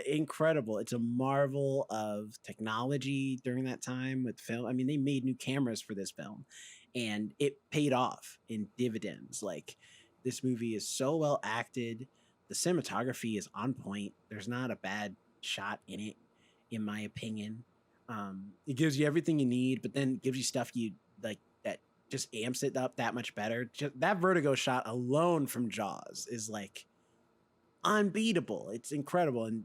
incredible. It's a marvel of technology during that time with film. I mean, they made new cameras for this film, and it paid off in dividends. Like, this movie is so well acted. The cinematography is on point. There's not a bad shot in it, in my opinion. It gives you everything you need, but then gives you stuff you like that just amps it up that much better. Just, that vertigo shot alone from Jaws is like unbeatable. It's incredible. And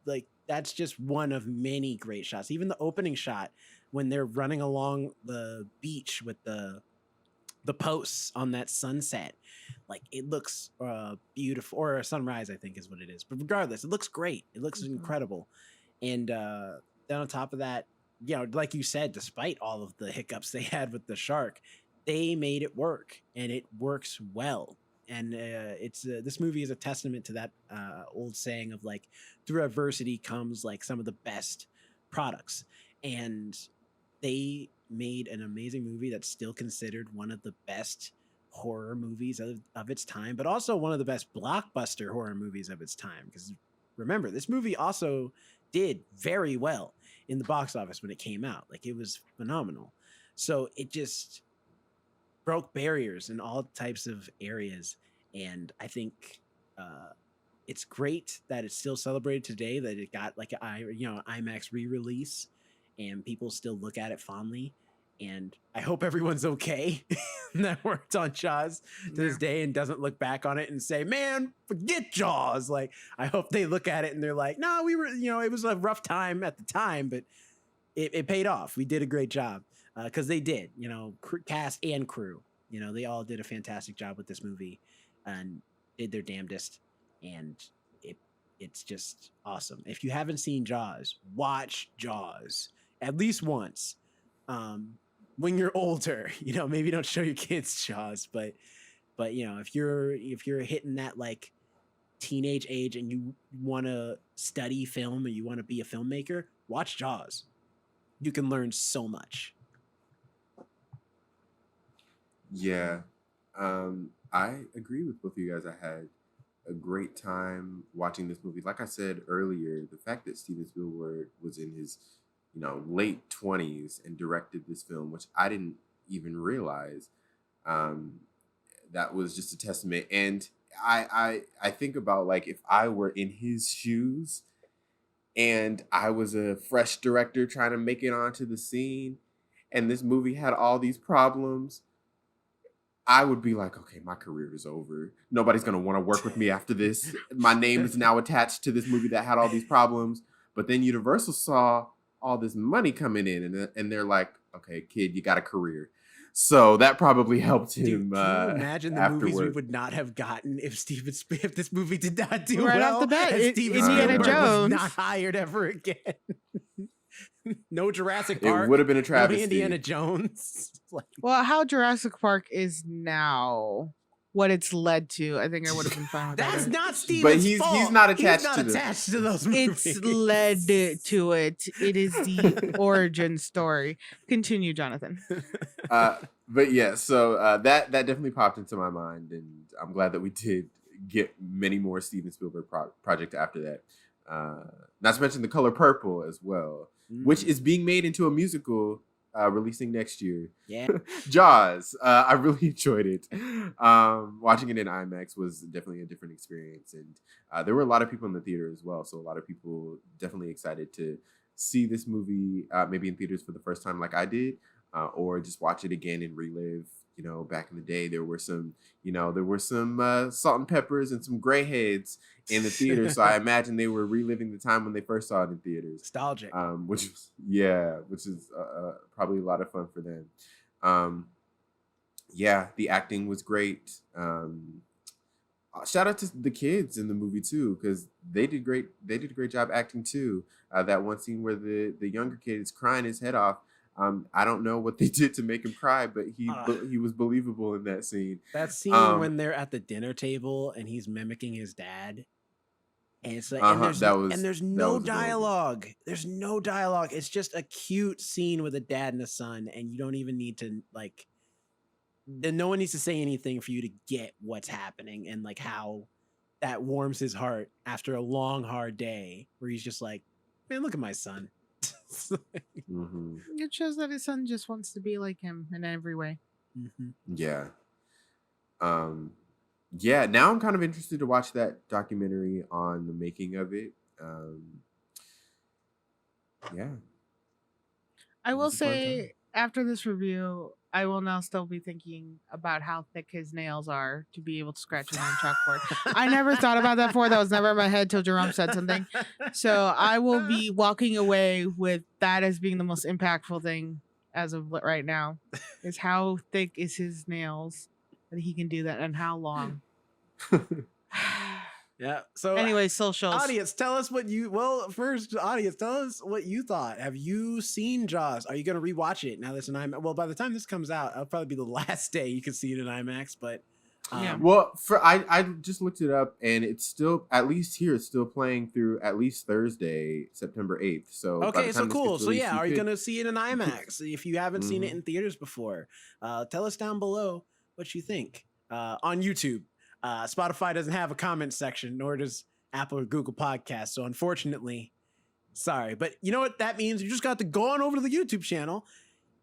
like, that's just one of many great shots. Even the opening shot when they're running along the beach with the posts on that sunset, like, it looks beautiful, or a sunrise, I think is what it is. But regardless, it looks great. It looks incredible. And then on top of that, you know, like you said, despite all of the hiccups they had with the shark, they made it work, and it works well. And it's this movie is a testament to that old saying of like, through adversity comes like some of the best products. And they made an amazing movie that's still considered one of the best horror movies of its time, but also one of the best blockbuster horror movies of its time. Because remember, this movie also did very well in the box office when it came out. Like, it was phenomenal. So it just broke barriers in all types of areas. And I think it's great that it's still celebrated today, that it got like IMAX re-release, and people still look at it fondly. And I hope everyone's okay that worked on Jaws to this day and doesn't look back on it and say, man, forget Jaws. Like, I hope they look at it and they're like, no, we were, you know, it was a rough time at the time, but it paid off. We did a great job, because they did, you know, cast and crew, you know, they all did a fantastic job with this movie and did their damnedest. And it's just awesome. If you haven't seen Jaws, watch Jaws at least once. When you're older, you know, maybe don't show your kids Jaws, but you know, if you're hitting that like teenage age and you want to study film or you want to be a filmmaker, watch Jaws. You can learn so much. Yeah. I agree with both of you guys. I had a great time watching this movie. Like I said earlier, the fact that Steven Spielberg was in his, you know, late 20s and directed this film, which I didn't even realize, that was just a testament. And I think about, like, if I were in his shoes and I was a fresh director trying to make it onto the scene and this movie had all these problems, I would be like, okay, my career is over. Nobody's going to want to work with me after this. My name is now attached to this movie that had all these problems. But then Universal saw all this money coming in, and they're like, okay, kid, you got a career. So that probably helped him. Dude, can you imagine the movies we would not have gotten if this movie did not do right well? off the bat? Indiana Jones was not hired ever again. No Jurassic Park. It would have been a travesty. No Indiana Jones. Well, how Jurassic Park is now, what it's led to, I think I would have been fine with that. That's not Steven's fault. But he's not attached to those movies. It's led to it. It is the origin story. Continue, Jonathan. But yeah, so that definitely popped into my mind, and I'm glad that we did get many more Steven Spielberg project after that. Not to mention The Color Purple as well, which is being made into a musical, releasing next year. Yeah. Jaws. I really enjoyed it. Watching it in IMAX was definitely a different experience, and there were a lot of people in the theater as well. So a lot of people definitely excited to see this movie, maybe in theaters for the first time, like I did. or just watch it again and relive. Back in the day, there were some salt and peppers and some gray heads in the theater. So I imagine they were reliving the time when they first saw it in theaters. Nostalgic. Which is probably a lot of fun for them. The acting was great. Shout out to the kids in the movie too, because they did great. They did a great job acting too. That one scene where the younger kid is crying his head off. I don't know what they did to make him cry, but he was believable in that scene. That scene when they're at the dinner table and he's mimicking his dad. And it's like, there's no dialogue. Adorable. There's no dialogue. It's just a cute scene with a dad and a son, and you don't even need to no one needs to say anything for you to get what's happening and like how that warms his heart after a long, hard day where he's just like, man, look at my son. It shows that his son just wants to be like him in every way. Yeah. Now I'm kind of interested to watch that documentary on the making of it. I will say after this review, I will now still be thinking about how thick his nails are to be able to scratch his own chalkboard. I never thought about that before. That was never in my head till Jerome said something. So I will be walking away with that as being the most impactful thing as of right now, is how thick is his nails that he can do that and how long. Yeah. So anyway, socials. Audience, tell us what you thought. Have you seen Jaws? Are you going to rewatch it now that's an IMAX? Well, by the time this comes out, it'll probably be the last day you can see it in IMAX, but Well, I just looked it up and it's still, at least here, it's still playing through at least Thursday, September 8th. So okay, so cool. So yeah, are you going to see it in IMAX if you haven't seen it in theaters before? Tell us down below what you think on YouTube. Spotify doesn't have a comment section, nor does Apple or Google Podcasts. So unfortunately, sorry. But you know what that means? You just got to go on over to the YouTube channel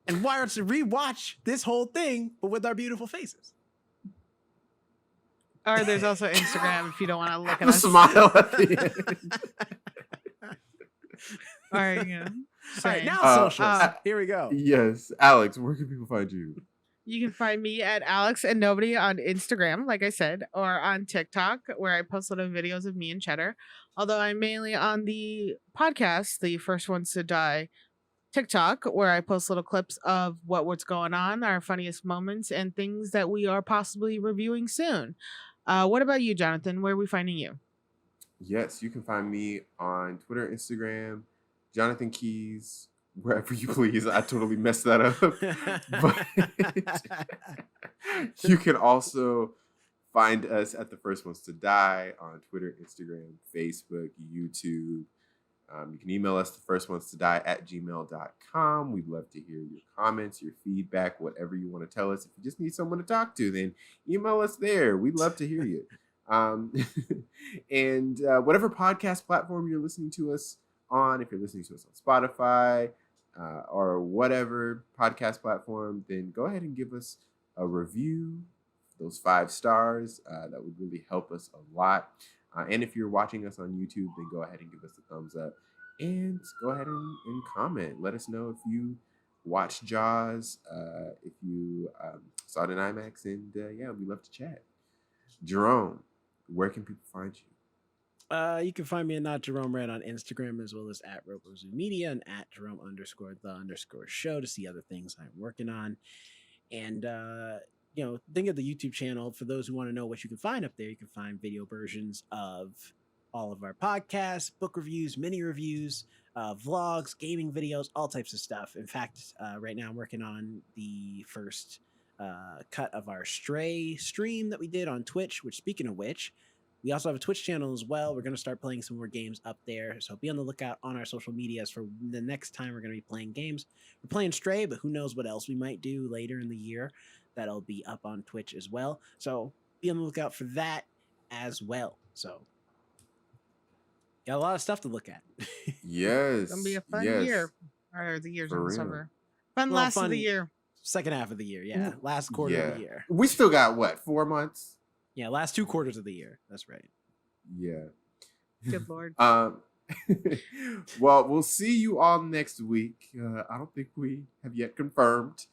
and rewatch this whole thing, but with our beautiful faces. Or there's also Instagram if you don't want to look at us. Smile at the end. All right, now socials. Here we go. Yes. Alex, where can people find you? You can find me at Alex and Nobody on Instagram, like I said, or on TikTok, where I post little videos of me and Cheddar. Although I'm mainly on the podcast, the First Ones to Die TikTok, where I post little clips of what's going on, our funniest moments, and things that we are possibly reviewing soon. What about you, Jonathan? Where are we finding you? Yes, you can find me on Twitter, Instagram, Jonathan Keys, wherever you please. I totally messed that up. But you can also find us at The First Ones to Die on Twitter, Instagram, Facebook, YouTube. You can email us thefirstones2die@gmail.com. We'd love to hear your comments, your feedback, whatever you want to tell us. If you just need someone to talk to, then email us there. We'd love to hear you. And whatever podcast platform you're listening to us on, if you're listening to us on Spotify, or whatever podcast platform, then go ahead and give us a review, those 5 stars. That would really help us a lot. And if you're watching us on YouTube, then go ahead and give us a thumbs up and go ahead and comment. Let us know if you watched Jaws, if you saw it in IMAX, and we'd love to chat. Jerome, where can people find you? You can find me at Not Jerome Red on Instagram, as well as at RoboZoo Media and at Jerome_the_show to see other things I'm working on. And think of the YouTube channel for those who want to know what you can find up there. You can find video versions of all of our podcasts, book reviews, mini reviews, vlogs, gaming videos, all types of stuff. In fact, right now I'm working on the first cut of our Stray stream that we did on Twitch, which, speaking of which, we also have a Twitch channel as well. We're going to start playing some more games up there. So be on the lookout on our social medias for the next time we're going to be playing games. We're playing Stray, but who knows what else we might do later in the year. That'll be up on Twitch as well. So be on the lookout for that as well. So got a lot of stuff to look at. Yes. It's going to be a fun year. Or the year's in the summer. Fun last of the year. Second half of the year, yeah. Last quarter of the year. We still got, 4 months? Yeah, last 2 quarters of the year. That's right. Yeah. Good Lord. Well, we'll see you all next week. I don't think we have yet confirmed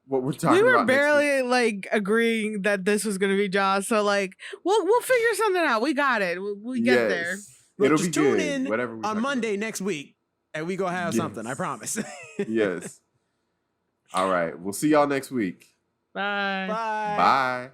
what we're talking We were about next week. barely like agreeing that this was gonna be Jaws, so like we'll figure something out. We got it. We get there. Look, It'll just be tune good, in whatever we talk on about. Monday next week, and we gonna have something. I Yes. promise. Yes. All right. We'll see y'all next week. Bye. Bye. Bye.